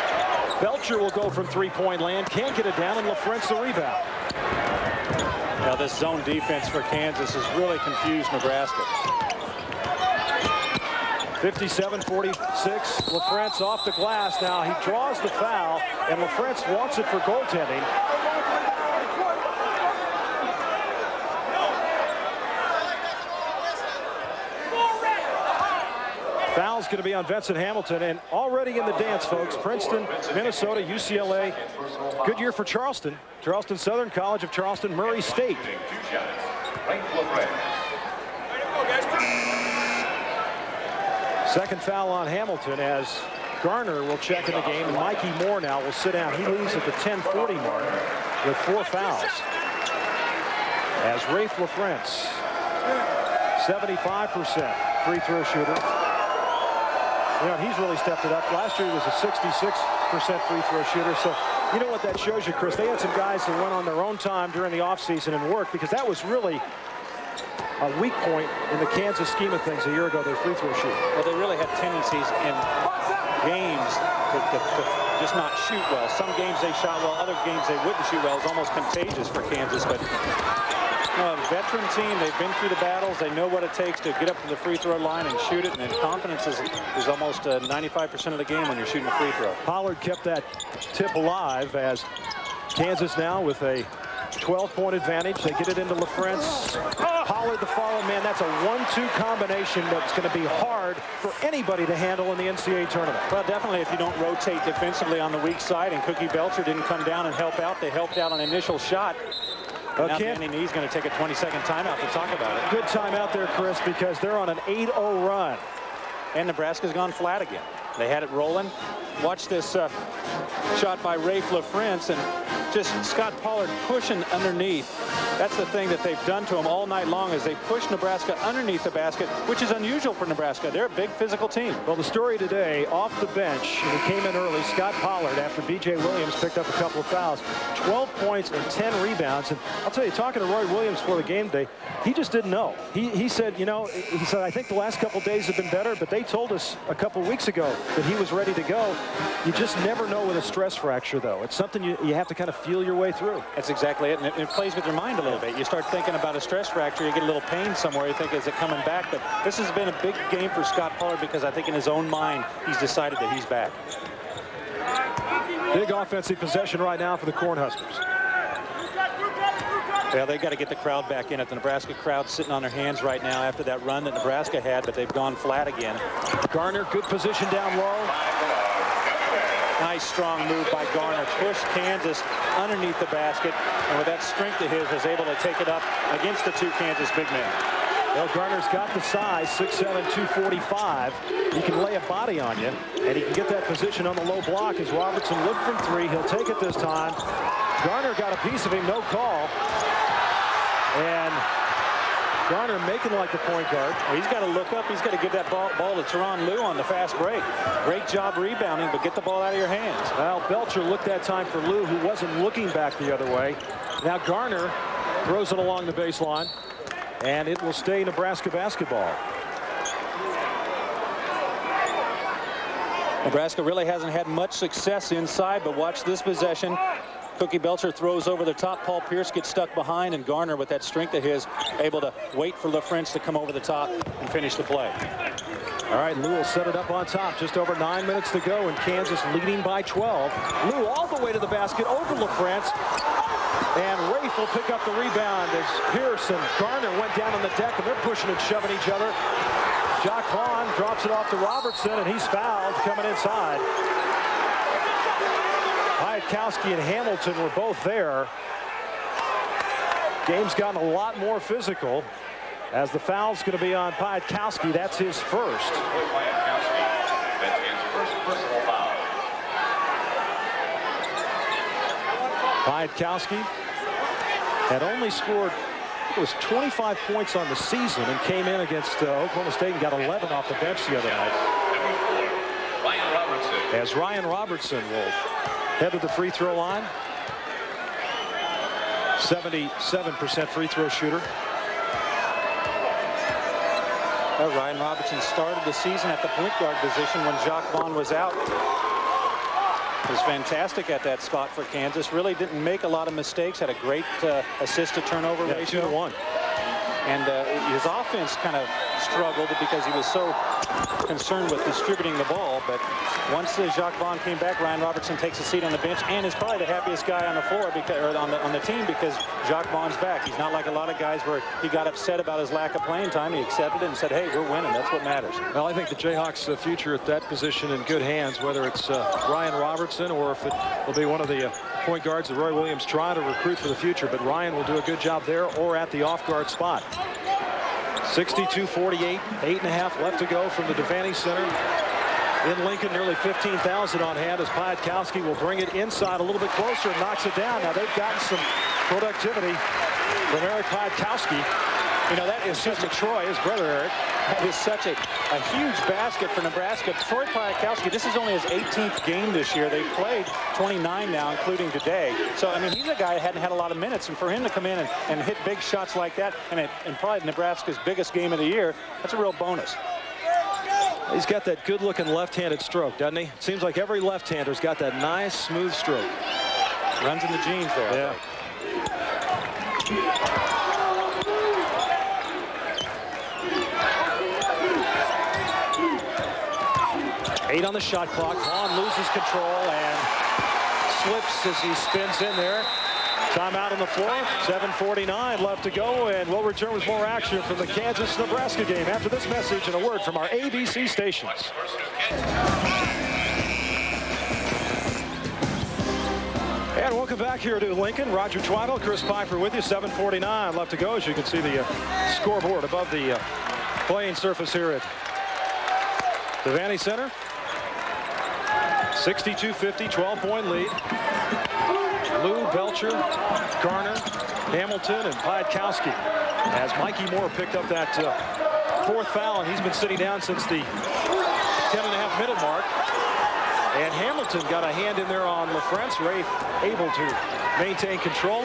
Belcher will go from three-point land, can't get it down, and LaFrentz the rebound. Now this zone defense for Kansas has really confused Nebraska. 57-46. LaFrentz off the glass. Now he draws the foul, and LaFrentz wants it for goaltending. Foul's going to be on Vincent Hamilton, and already in the dance, folks. Princeton, Minnesota, UCLA. Good year for Charleston. Charleston Southern, College of Charleston, Murray State. Second foul on Hamilton as Garner will check in the game, and Mikey Moore now will sit down. He leaves at the 10:40 mark with 4 fouls. As Rafe LaFrentz, 75% free throw shooter. You know, he's really stepped it up. Last year he was a 66% free throw shooter. So you know what that shows you, Chris? They had some guys that went on their own time during the offseason and worked, because that was really a weak point in the Kansas scheme of things a year ago, their free throw shooting. Well, they really had tendencies in games to just not shoot well. Some games they shot well, other games they wouldn't shoot well. It's almost contagious for Kansas, but a veteran team, they've been through the battles, they know what it takes to get up to the free throw line and shoot it, and confidence is almost 95% of the game when you're shooting a free throw. Pollard kept that tip alive as Kansas now with a 12-point advantage. They get it into LaFrentz. Pollard the follow. Man, that's a 1-2 combination that's going to be hard for anybody to handle in the NCAA tournament. Well, definitely if you don't rotate defensively on the weak side, and Cookie Belcher didn't come down and help out. They helped out on an initial shot. Now Danny Nee's going to take a 20-second timeout to talk about it. Good timeout there, Chris, because they're on an 8-0 run. And Nebraska's gone flat again. They had it rolling. Watch this shot by Rafe LaFrentz, and just Scott Pollard pushing underneath. That's the thing that they've done to him all night long, is they push Nebraska underneath the basket, which is unusual for Nebraska. They're a big physical team. Well, the story today, off the bench, and he came in early, Scott Pollard, after B.J. Williams picked up a couple of fouls, 12 points and 10 rebounds. And I'll tell you, talking to Roy Williams for the game day, he just didn't know. He said, you know, he said, I think the last couple days have been better, but they told us a couple weeks ago that he was ready to go. You just never know with a stress fracture, though. It's something you have to kind of feel your way through. That's exactly it, and it plays with your mind a little bit. You start thinking about a stress fracture, you get a little pain somewhere, you think, is it coming back? But this has been a big game for Scott Pollard, because I think in his own mind, he's decided that he's back. Big offensive possession right now for the Cornhuskers. Well, they've got to get the crowd back in it. The Nebraska crowd sitting on their hands right now after that run that Nebraska had, but they've gone flat again. Garner, good position down low. Nice strong move by Garner. Pushed Kansas underneath the basket, and with that strength of his, was able to take it up against the 2 Kansas big men. Well, Garner's got the size, 6'7", 245. He can lay a body on you, and he can get that position on the low block as Robertson looked from 3. He'll take it this time. Garner got a piece of him, no call. And Garner making like the point guard. Well, he's got to look up. He's got to give that ball to Teron Liu on the fast break. Great job rebounding, but get the ball out of your hands. Well, Belcher looked that time for Liu, who wasn't looking back the other way. Now Garner throws it along the baseline, and it will stay Nebraska basketball. Nebraska really hasn't had much success inside, but watch this possession. Cookie Belcher throws over the top. Paul Pierce gets stuck behind, and Garner, with that strength of his, able to wait for LaFrance to come over the top and finish the play. All right, Lou will set it up on top. Just over 9 minutes to go, and Kansas leading by 12. Lou all the way to the basket over LaFrance. And Rafe will pick up the rebound as Pierce and Garner went down on the deck, and they're pushing and shoving each other. Jock Vaughn drops it off to Robertson, and he's fouled coming inside. Piatkowski and Hamilton were both there. Game's gotten a lot more physical as the foul's going to be on Piatkowski. That's his first. Piatkowski, that's his first personal foul. Piatkowski had only scored, it was 25 points on the season, and came in against Oklahoma State and got 11 off the bench the other night. Number 4, Ryan Robertson. As Ryan Robertson will head to the free throw line. 77% free throw shooter. Ryan Robertson started the season at the point guard position when Jock Vaughn was out. Was fantastic at that spot for Kansas. Really didn't make a lot of mistakes. Had a great assist to turnover ratio. 2-to-1. And his offense kind of struggled because he was so concerned with distributing the ball. But once Jock Vaughn came back, Ryan Robertson takes a seat on the bench and is probably the happiest guy on the floor, because, or on the team, because Jock Vaughn's back. He's not like a lot of guys where he got upset about his lack of playing time. He accepted it and said, hey, we're winning. That's what matters. Well, I think the Jayhawks' future at that position in good hands, whether it's Ryan Robertson or if it will be one of the point guards that Roy Williams trying to recruit for the future. But Ryan will do a good job there or at the off-guard spot. 62-48, 8.5 left to go from the Devaney Center. In Lincoln, nearly 15,000 on hand as Piatkowski will bring it inside a little bit closer and knocks it down. Now they've gotten some productivity from Eric Piatkowski. You know, that is such a Troy, his brother Eric. That is such a huge basket for Nebraska. Troy Piatkowski, this is only his 18th game this year. They played 29 now, including today. So, I mean, he's a guy that hadn't had a lot of minutes. And for him to come in and hit big shots like that, and probably Nebraska's biggest game of the year, that's a real bonus. He's got that good-looking left-handed stroke, doesn't he? It seems like every left-hander's got that nice, smooth stroke. Runs in the genes there. Yeah. Eight on the shot clock. Vaughn loses control and slips as he spins in there. Timeout on the floor. 7:49 left to go, and we'll return with more action from the Kansas-Nebraska game after this message and a word from our ABC stations. And welcome back here to Lincoln. Roger Twytle, Chris Piper with you. 7:49 left to go. As you can see the scoreboard above the playing surface here at Devaney Center. 62-50, 12-point lead. Lou, Belcher, Garner, Hamilton, and Piatkowski. As Mikey Moore picked up that fourth foul, and he's been sitting down since the 10.5-minute mark. And Hamilton got a hand in there on LaFrance. Rafe able to maintain control.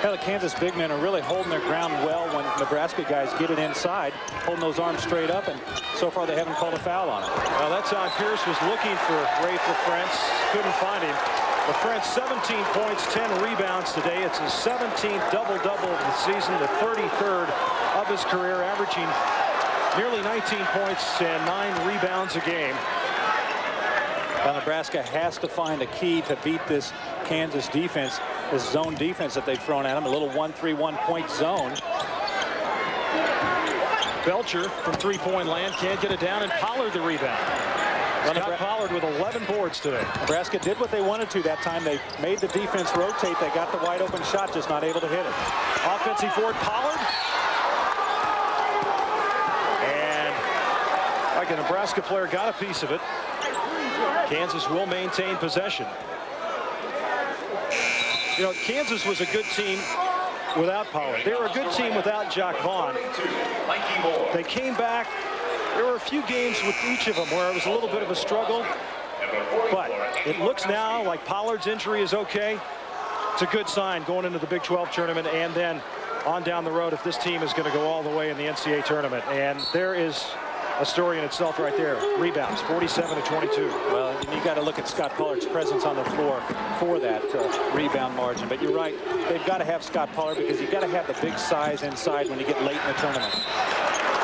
Yeah, the Kansas big men are really holding their ground well when Nebraska guys get it inside, holding those arms straight up, and so far they haven't called a foul on it. Well, that time Pierce was looking for Rafe LaFrance, couldn't find him. LaFrance 17 points, 10 rebounds today. It's his 17th double-double of the season, the 33rd of his career, averaging nearly 19 points and 9 rebounds a game. Well, Nebraska has to find a key to beat this Kansas defense, this zone defense that they've thrown at them, a little 1-3-1 point zone. Belcher from three-point land can't get it down, and Pollard the rebound. Scott Pollard with 11 boards today. Nebraska did what they wanted to that time. They made the defense rotate. They got the wide open shot, just not able to hit it. Offensive board, Pollard. And like a Nebraska player got a piece of it. Kansas will maintain possession. You know, Kansas was a good team without Pollard. They were a good team without Jock Vaughn. They came back. There were a few games with each of them where it was a little bit of a struggle. But it looks now like Pollard's injury is okay. It's a good sign going into the Big 12 tournament and then on down the road if this team is going to go all the way in the NCAA tournament. And there is a story in itself right there. Rebounds, 47 to 22. Well, and you got to look at Scott Pollard's presence on the floor for that rebound margin. But you're right, they've got to have Scott Pollard because you've got to have the big size inside when you get late in the tournament.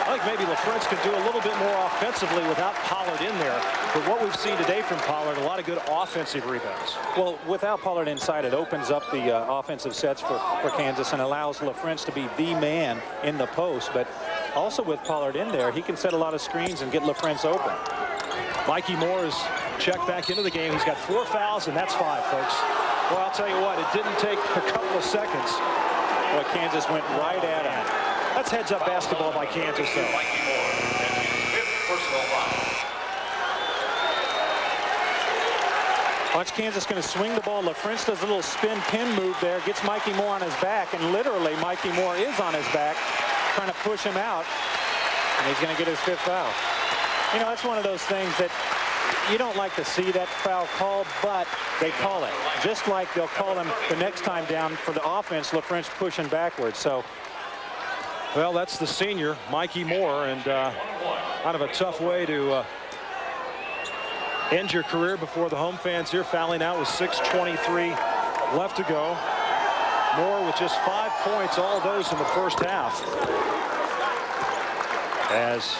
I think maybe LaFrentz could do a little bit more offensively without Pollard in there. But what we've seen today from Pollard, a lot of good offensive rebounds. Well, without Pollard inside, it opens up the offensive sets for Kansas and allows LaFrentz to be the man in the post. But also with Pollard in there, he can set a lot of screens and get LaFrentz open. Mikey Moore is checked back into the game. He's got 4 fouls, and that's 5, folks. Well, I'll tell you what, it didn't take a couple of seconds. Well, Kansas went right at him. That's heads-up basketball by Kansas, though. Mikey Moore, that's his 5th personal foul. Watch Kansas going to swing the ball. LaFrentz does a little spin pin move there, gets Mikey Moore on his back, and literally Mikey Moore is on his back, trying to push him out, and he's going to get his 5th foul. You know, that's one of those things that you don't like to see that foul called, but they call it. Just like they'll call him the next time down for the offense, LaFrentz pushing backwards. So, well, that's the senior, Mikey Moore, and kind of a tough way to end your career before the home fans here, fouling out with 6:23 left to go. Moore with just 5 points, all those in the first half. As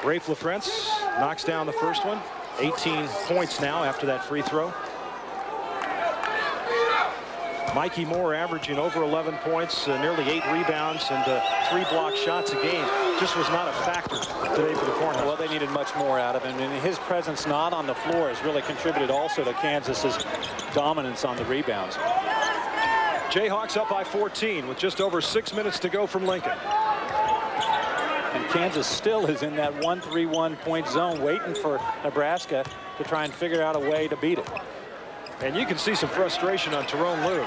Rafe LaFrentz knocks down the first one. 18 points now after that free throw. Mikey Moore averaging over 11 points, nearly 8 rebounds, and 3 block shots a game. Just was not a factor today for the Cornhuskers. well, they needed much more out of him, and his presence not on the floor has really contributed also to Kansas's dominance on the rebounds. Jayhawks up by 14 with just over 6 minutes to go from Lincoln. And Kansas still is in that 1-3-1 point zone, waiting for Nebraska to try and figure out a way to beat it. And you can see some frustration on Tyrone Lue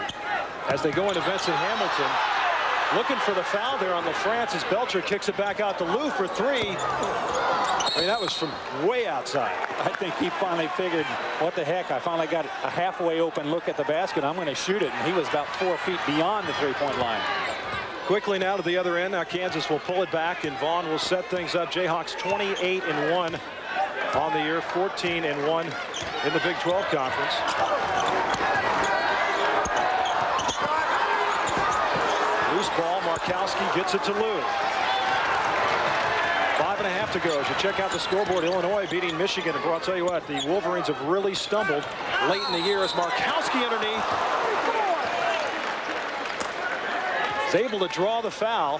as they go into Vincent Hamilton. Looking for the foul there on LaFrentz as Belcher kicks it back out to Lue for 3. I mean, that was from way outside. I think he finally figured, what the heck, I finally got a halfway open look at the basket. I'm going to shoot it. And he was about 4 feet beyond the three-point line. Quickly now to the other end. Now Kansas will pull it back, and Vaughn will set things up. Jayhawks 28-1 on the year, 14-1 in the Big 12 Conference. Loose ball, Markowski gets it to Lue. 5.5 to go. As you check out the scoreboard, Illinois beating Michigan. And I'll tell you what, the Wolverines have really stumbled late in the year as Markowski underneath is able to draw the foul.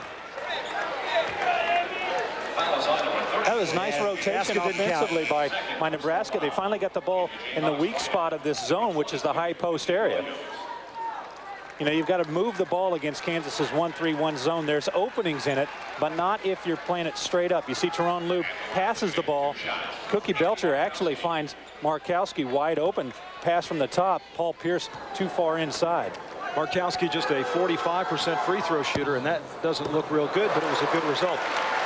That was nice rotation offensively by Nebraska. They finally got the ball in the weak spot of this zone, which is the high post area. You know, you've got to move the ball against Kansas's 1-3-1 zone. There's openings in it, but not if you're playing it straight up. You see Tyrone Lue passes the ball. Cookie Belcher actually finds Markowski wide open. Pass from the top. Paul Pierce too far inside. Markowski just a 45% free throw shooter, and that doesn't look real good, but it was a good result.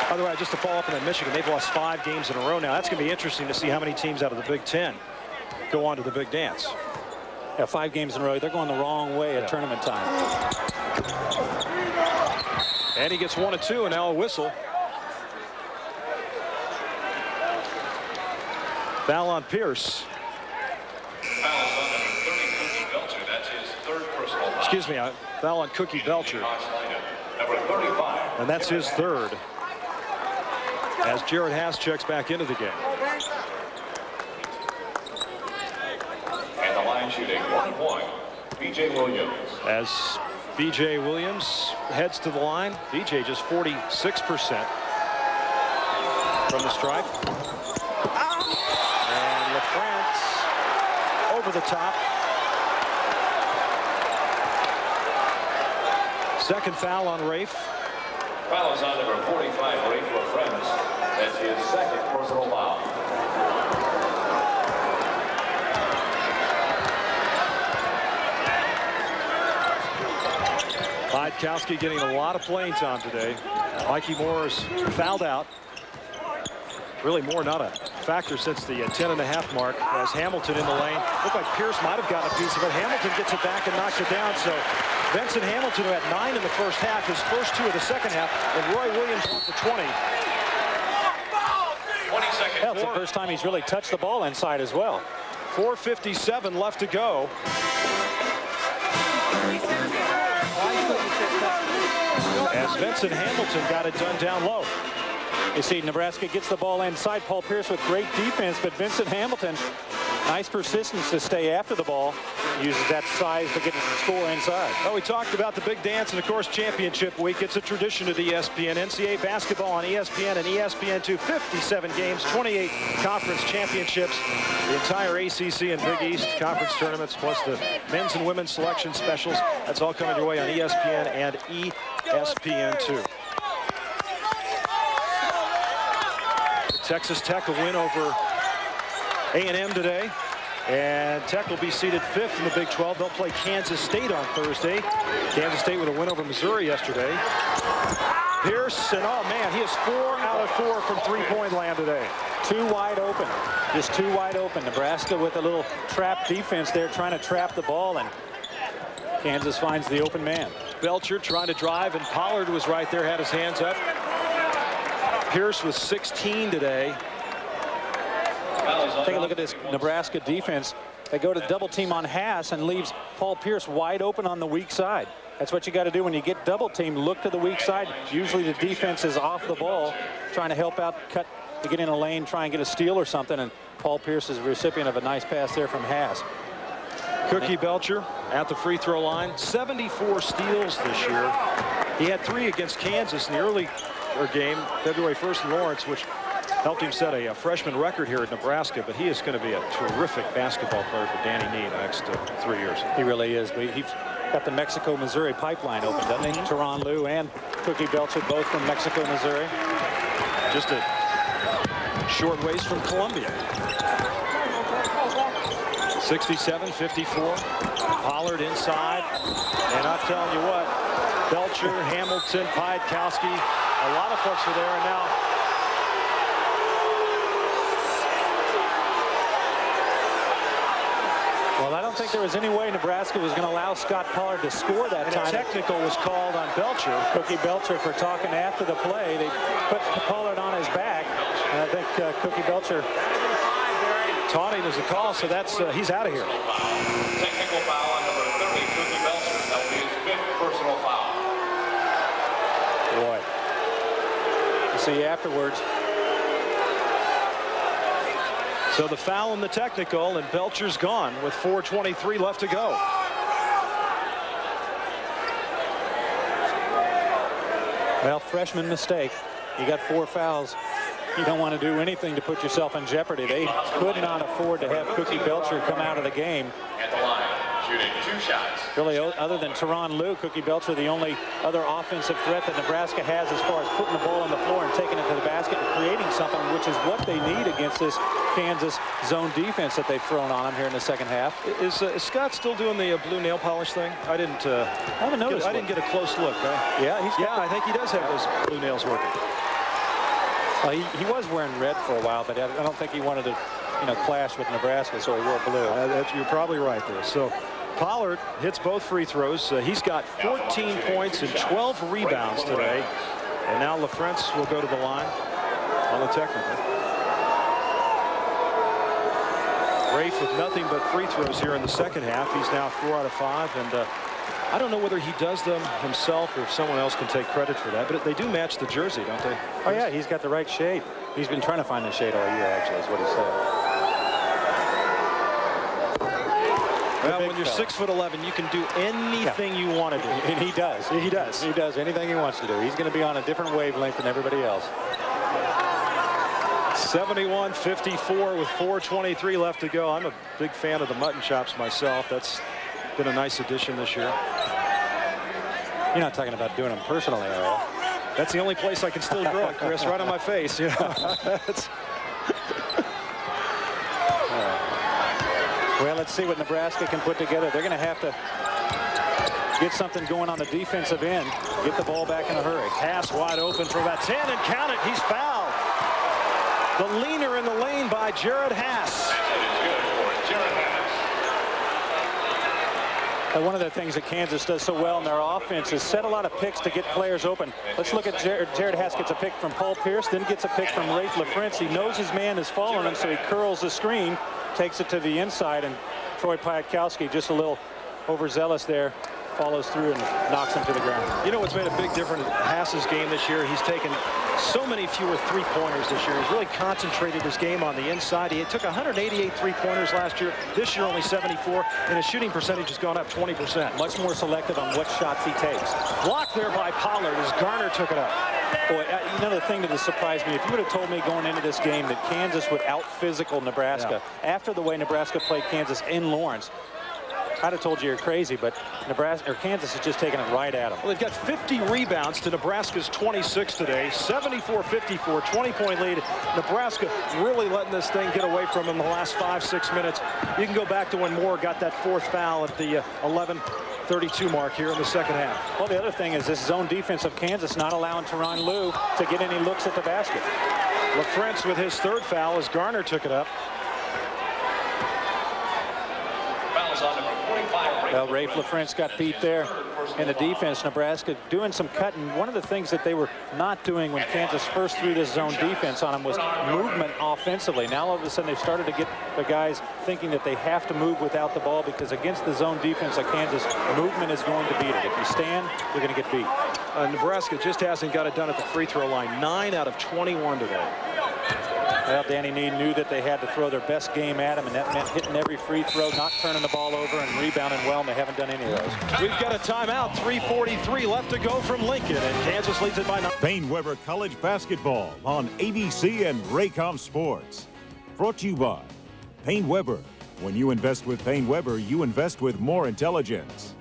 By the way, just to follow up on that Michigan, they've lost 5 games in a row now. That's going to be interesting to see how many teams out of the Big Ten go on to the big dance. Yeah, 5 games in a row. They're going the wrong way at tournament time. And he gets 1 of 2, and now a whistle. Foul on Pierce. Foul is on number 30, Cookie Belcher. That's his 3rd personal foul. Excuse me, foul on Cookie Belcher. Number 35. And that's his 3rd. As Jared Haas checks back into the game. And the line shooting 1 point, B.J. Williams. As B.J. Williams heads to the line, B.J. just 46% from the stripe. And LaFrentz over the top. Second foul on Rafe. Foul is on number 45, Rafe LaFrentz. That's his 2nd personal foul. Markowski getting a lot of playing time today. Mikey Moore is fouled out. Really Moore not a factor since the 10.5 mark as Hamilton in the lane. Looked like Pierce might have gotten a piece of it. Hamilton gets it back and knocks it down. So Vincent Hamilton, who had 9 in the first half, his first 2 of the second half, and Roy Williams went to 20. Well, it's the first time he's really touched the ball inside as well. 4:57 left to go. As Vincent Hamilton got it done down low. You see Nebraska gets the ball inside. Paul Pierce with great defense, but Vincent Hamilton, nice persistence to stay after the ball. Uses that size to get the score inside. Well, we talked about the big dance and, of course, championship week. It's a tradition at ESPN. NCAA basketball on ESPN and ESPN2. 57 games, 28 conference championships. The entire ACC and Big East conference tournaments, plus the men's and women's selection specials. That's all coming your way on ESPN and ESPN2. Texas Tech a win over A&M today. And Tech will be seated 5th in the Big 12. They'll play Kansas State on Thursday. Kansas State with a win over Missouri yesterday. Pierce, and oh man, he is 4 out of 4 from three-point land today. Too wide open. Just too wide open. Nebraska with a little trap defense there, trying to trap the ball, and Kansas finds the open man. Belcher trying to drive, and Pollard was right there, had his hands up. Pierce was 16 today. Take a look at this Nebraska defense. They go to double team on Haas and leaves Paul Pierce wide open on the weak side. That's what you got to do when you get double team. Look to the weak side. Usually the defense is off the ball, trying to help out, cut to get in a lane, try and get a steal or something. And Paul Pierce is a recipient of a nice pass there from Haas. Cookie Belcher at the free throw line. 74 steals this year. He had 3 against Kansas in the early game, February 1st in Lawrence, which helped him set a freshman record here at Nebraska, but he is going to be a terrific basketball player for Danny Nee in the next 3 years. He really is. He's got the Mexico-Missouri pipeline open, doesn't he? Teron Liu and Cookie Belcher, both from Mexico, Missouri. Just a short ways from Columbia. 67-54. Pollard inside. And I'm telling you what, Belcher, Hamilton, Piatkowski, a lot of folks are there, and now well, I don't think there was any way Nebraska was going to allow Scott Pollard to score that time. A technical was called on Belcher. Cookie Belcher for talking after the play. They put Pollard on his back, and I think Cookie Belcher taunting is a call, so that's he's out of here. Technical foul on number 30, Cookie Belcher. That will be his 5th personal foul. Boy. You see afterwards. So the foul and the technical, and Belcher's gone with 4:23 left to go. Well, freshman mistake. You got 4 fouls. You don't want to do anything to put yourself in jeopardy. They could not afford to have Cookie Belcher come out of the game. At the line, shooting 2 shots. Really, other than Teron Liu, Cookie Belcher, the only other offensive threat that Nebraska has as far as putting the ball on the floor and taking it to the basket and creating something, which is what they need against this Kansas zone defense that they've thrown on them here in the second half. Is Scott still doing the blue nail polish thing? I haven't noticed. I didn't get a close look. Yeah, I think he does have those blue nails working. Well, he was wearing red for a while, but I don't think he wanted to, clash with Nebraska, so he wore blue. You're probably right there. So Pollard hits both free throws. He's got 14 points and 12 rebounds today. And now LaFrentz will go to the line on the technical. Rafe with nothing but free throws here in the second half. He's now 4 out of 5, and I don't know whether he does them himself or if someone else can take credit for that, but they do match the jersey, don't they? Oh yeah, he's got the right shade. He's been trying to find the shade all year, actually, is what he said. Well, when you're 6'11", you can do anything you want to do. And he does. He does. He does anything he wants to do. He's going to be on a different wavelength than everybody else. 71-54 with 4:23 left to go. I'm a big fan of the mutton chops myself. That's been a nice addition this year. You're not talking about doing them personally, are you? That's the only place I can still grow it, Chris, right on my face. You know? Well, let's see what Nebraska can put together. They're going to have to get something going on the defensive end. Get the ball back in a hurry. Pass wide open for about 10, and count it. He's fouled. The leaner in the lane by Jared Haas. One of the things that Kansas does so well in their offense is set a lot of picks to get players open. Let's look at Jared Hass gets a pick from Paul Pierce, then gets a pick from Rafe LaFrance. He knows his man is following him, so he curls the screen, takes it to the inside, and Troy Piatkowski, just a little overzealous there, follows through and knocks him to the ground. You know what's made a big difference in Hass's game this year? He's taken so many fewer three-pointers this year. He's really concentrated his game on the inside. He took 188 three-pointers last year. This year only 74, and his shooting percentage has gone up 20%. Much more selective on what shots he takes. Blocked there by Pollard as Garner took it up. Boy, you know the thing that has surprised me, if you would have told me going into this game that Kansas would out-physical Nebraska after the way Nebraska played Kansas in Lawrence, I'd have told you you're crazy, but Kansas is just taking it right at them. Well, they've got 50 rebounds to Nebraska's 26 today. 74-54, 20-point lead. Nebraska really letting this thing get away from them in the last 5-6 minutes. You can go back to when Moore got that fourth foul at the 11:32 mark here in the second half. Well, the other thing is this zone defense of Kansas not allowing Tyronn Lue to get any looks at the basket. LaFrance with his third foul as Garner took it up. Well, Rafe LaFrance got beat there in the defense. Nebraska doing some cutting. One of the things that they were not doing when Kansas first threw this zone defense on them was movement offensively. Now all of a sudden they've started to get the guys thinking that they have to move without the ball, because against the zone defense of Kansas, movement is going to beat it. If you stand, you're going to get beat. Nebraska just hasn't got it done at the free throw line. 9 out of 21 today. Well, Danny Nee knew that they had to throw their best game at him, and that meant hitting every free throw, not turning the ball over, and rebounding well, and they haven't done any of those. We've got a timeout. 3:43 left to go from Lincoln, and Kansas leads it by 9. Payne-Weber College Basketball on ABC and Raycom Sports. Brought to you by Payne-Weber. When you invest with Payne-Weber, you invest with more intelligence.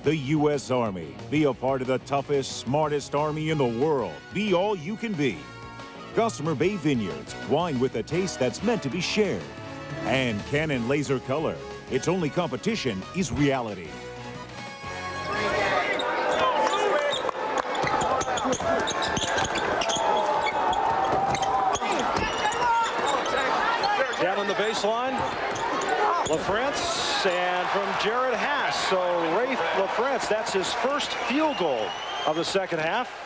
The U.S. Army. Be a part of the toughest, smartest Army in the world. Be all you can be. Gossamer Bay Vineyards, wine with a taste that's meant to be shared. And Canon Laser Color, its only competition is reality. Down on the baseline, LaFrance, and from Jared Hass. So Rafe LaFrance, that's his first field goal of the second half.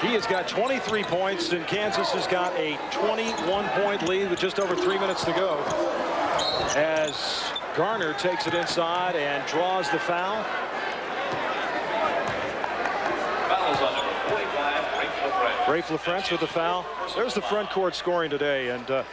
He has got 23 points, and Kansas has got a 21-point lead with just over 3 minutes to go. As Garner takes it inside and draws the foul. Foul is on number 45, Rafe LaFrance. Rafe LaFrance with the foul. There's the front court scoring today, and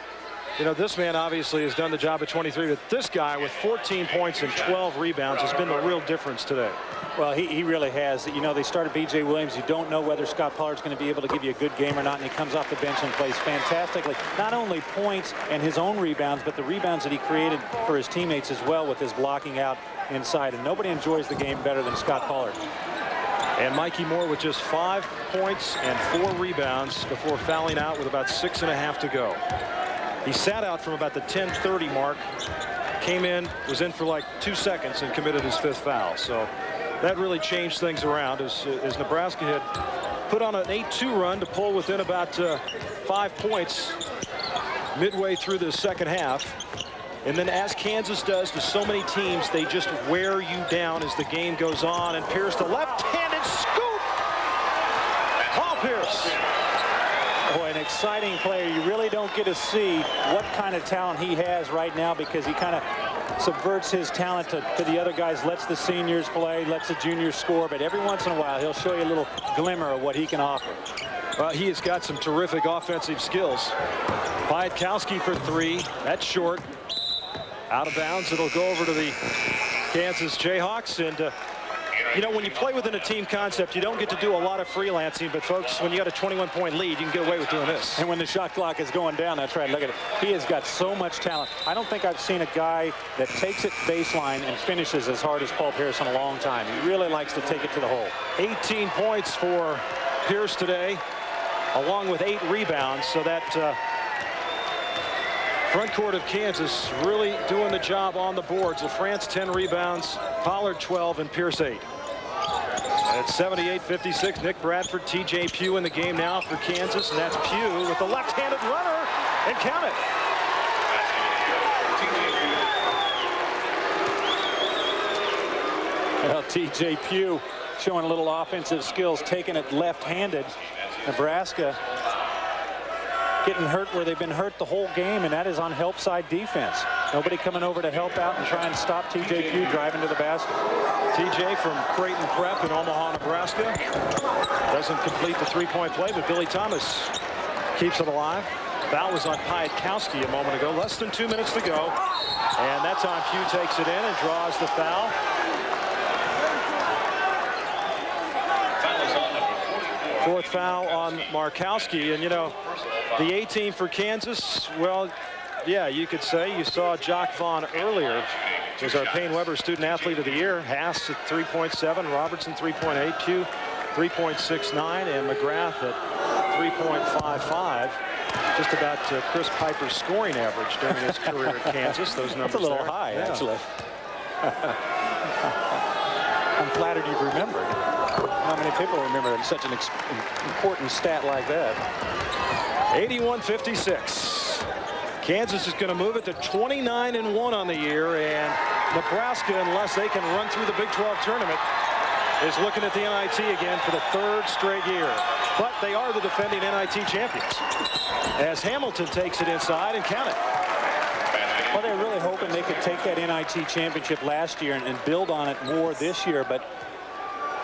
you know, this man obviously has done the job at 23, but this guy with 14 points and 12 rebounds has been the real difference today. Well, he really has. You know, they started B.J. Williams. You don't know whether Scott Pollard's going to be able to give you a good game or not, and he comes off the bench and plays fantastically. Not only points and his own rebounds, but the rebounds that he created for his teammates as well with his blocking out inside. And nobody enjoys the game better than Scott Pollard. And Mikey Moore with just 5 points and 4 rebounds before fouling out with about 6.5 to go. He sat out from about the 10:30 mark, came in, was in for like 2 seconds, and committed his 5th foul. So that really changed things around as Nebraska had put on an 8-2 run to pull within about 5 points midway through the second half. And then, as Kansas does to so many teams, they just wear you down as the game goes on. And Pierce, the left-handed scoop. Paul Pierce. Boy, an exciting player. You really don't get to see what kind of talent he has right now, because he kind of subverts his talent to the other guys, lets the seniors play, lets the juniors score, but every once in a while he'll show you a little glimmer of what he can offer. Well, he has got some terrific offensive skills. Piatkowski for 3. That's short. Out of bounds. It'll go over to the Kansas Jayhawks. And you know, when you play within a team concept, you don't get to do a lot of freelancing. But, folks, when you got a 21-point lead, you can get away with doing this. And when the shot clock is going down, that's right. Look at it. He has got so much talent. I don't think I've seen a guy that takes it baseline and finishes as hard as Paul Pierce in a long time. He really likes to take it to the hole. 18 points for Pierce today, along with 8 rebounds. So that front court of Kansas really doing the job on the boards. LaFrance 10 rebounds, Pollard 12, and Pierce 8. At 78-56, Nick Bradford, T.J. Pugh in the game now for Kansas, and that's Pugh with the left-handed runner, and count it. Well, TJ Pugh showing a little offensive skills, taking it left-handed. Nebraska getting hurt where they've been hurt the whole game, and that is on help side defense. Nobody coming over to help out and try and stop TJ Pugh driving to the basket. TJ from Creighton Prep in Omaha, Nebraska. Doesn't complete the three-point play, but Billy Thomas keeps it alive. Foul was on Piatkowski a moment ago. Less than 2 minutes to go. And that time Pugh takes it in and draws the foul. Fourth foul on Markowski. And, you know, the 18 for Kansas, well, yeah, you could say you saw Jock Vaughn earlier. Was our Payne Weber Student Athlete of the Year. Haas at 3.7, Robertson 3.8, Pugh 3.69, and McGrath at 3.55. Just about Chris Piper's scoring average during his career at Kansas. Those numbers. That's a little there. high, Yeah. actually. I'm flattered you remembered. How many people remember such an important stat like that? 81-56. Kansas is going to move it to 29-1 on the year, and Nebraska, unless they can run through the Big 12 tournament, is looking at the NIT again for the third straight year. But they are the defending NIT champions, as Hamilton takes it inside and count it. Well, they're really hoping they could take that NIT championship last year and build on it more this year, but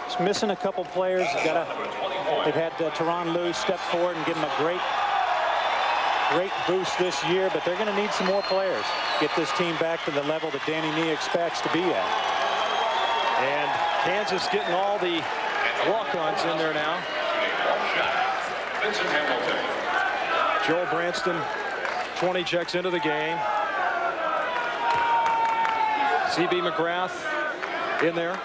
it's missing a couple players. They've had Teron Lue step forward and give them a great boost this year, but they're going to need some more players. Get this team back to the level that Danny Nee expects to be at. And Kansas getting all the walk-ons in there now. Vincent Hamilton. Joel Branston, 20 checks into the game. C.B. McGrath in there.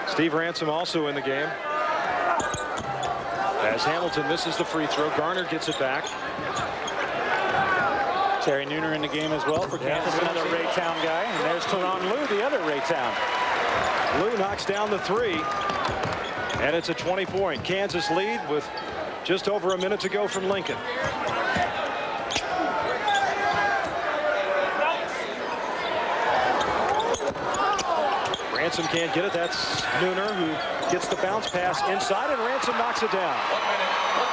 Steve Ransom also in the game. As Hamilton misses the free throw, Garner gets it back. Terry Nooner in the game as well for Kansas, another Raytown guy. And there's Teron Lue, the other Raytown. Lue knocks down the three. And it's a 20-point Kansas lead with just over a minute to go from Lincoln. Ransom can't get it. That's Nooner who gets the bounce pass inside, and Ransom knocks it down. 1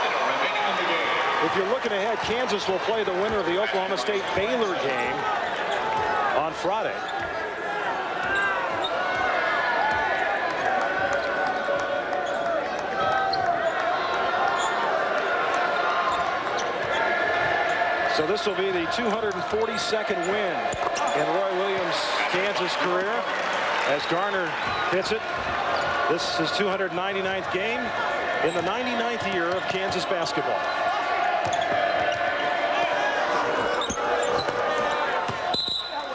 minute remaining in the game. If you're looking ahead, Kansas will play the winner of the Oklahoma State-Baylor game on Friday. So this will be the 242nd win in Roy Williams' Kansas career as Garner hits it. This is his 299th game in the 99th year of Kansas basketball.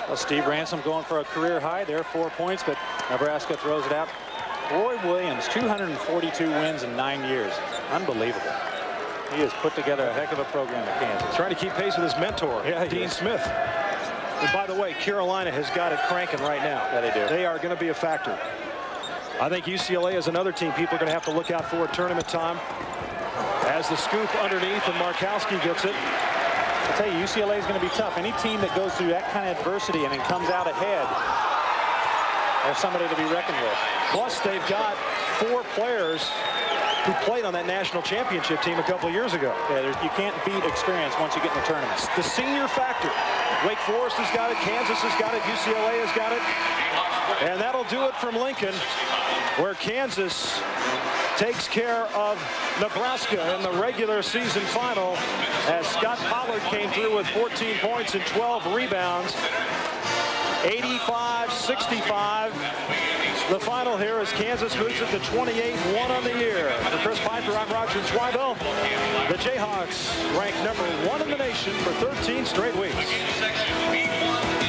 Well, Steve Ransom going for a career high there, 4 points, but Nebraska throws it out. Roy Williams, 242 wins in 9 years. Unbelievable. He has put together a heck of a program at Kansas. Trying to keep pace with his mentor, Yeah, Dean Smith. And by the way, Carolina has got it cranking right now. Yeah, they do. They are going to be a factor. I think UCLA is another team people are going to have to look out for at tournament time. As the scoop underneath and Markowski gets it. I'll tell you, UCLA is going to be tough. Any team that goes through that kind of adversity and then comes out ahead, there's somebody to be reckoned with. Plus, they've got 4 players who played on that national championship team a couple of years ago. Yeah, you can't beat experience once you get in the tournament. The senior factor. Wake Forest has got it. Kansas has got it. UCLA has got it. And that'll do it from Lincoln, where Kansas takes care of Nebraska in the regular season final as Scott Pollard came through with 14 points and 12 rebounds. 85-65. The final here as Kansas moves it to 28-1 on the year. For Chris Piper, I'm Roger Twibel. The Jayhawks ranked #1 in the nation for 13 straight weeks. Section B1.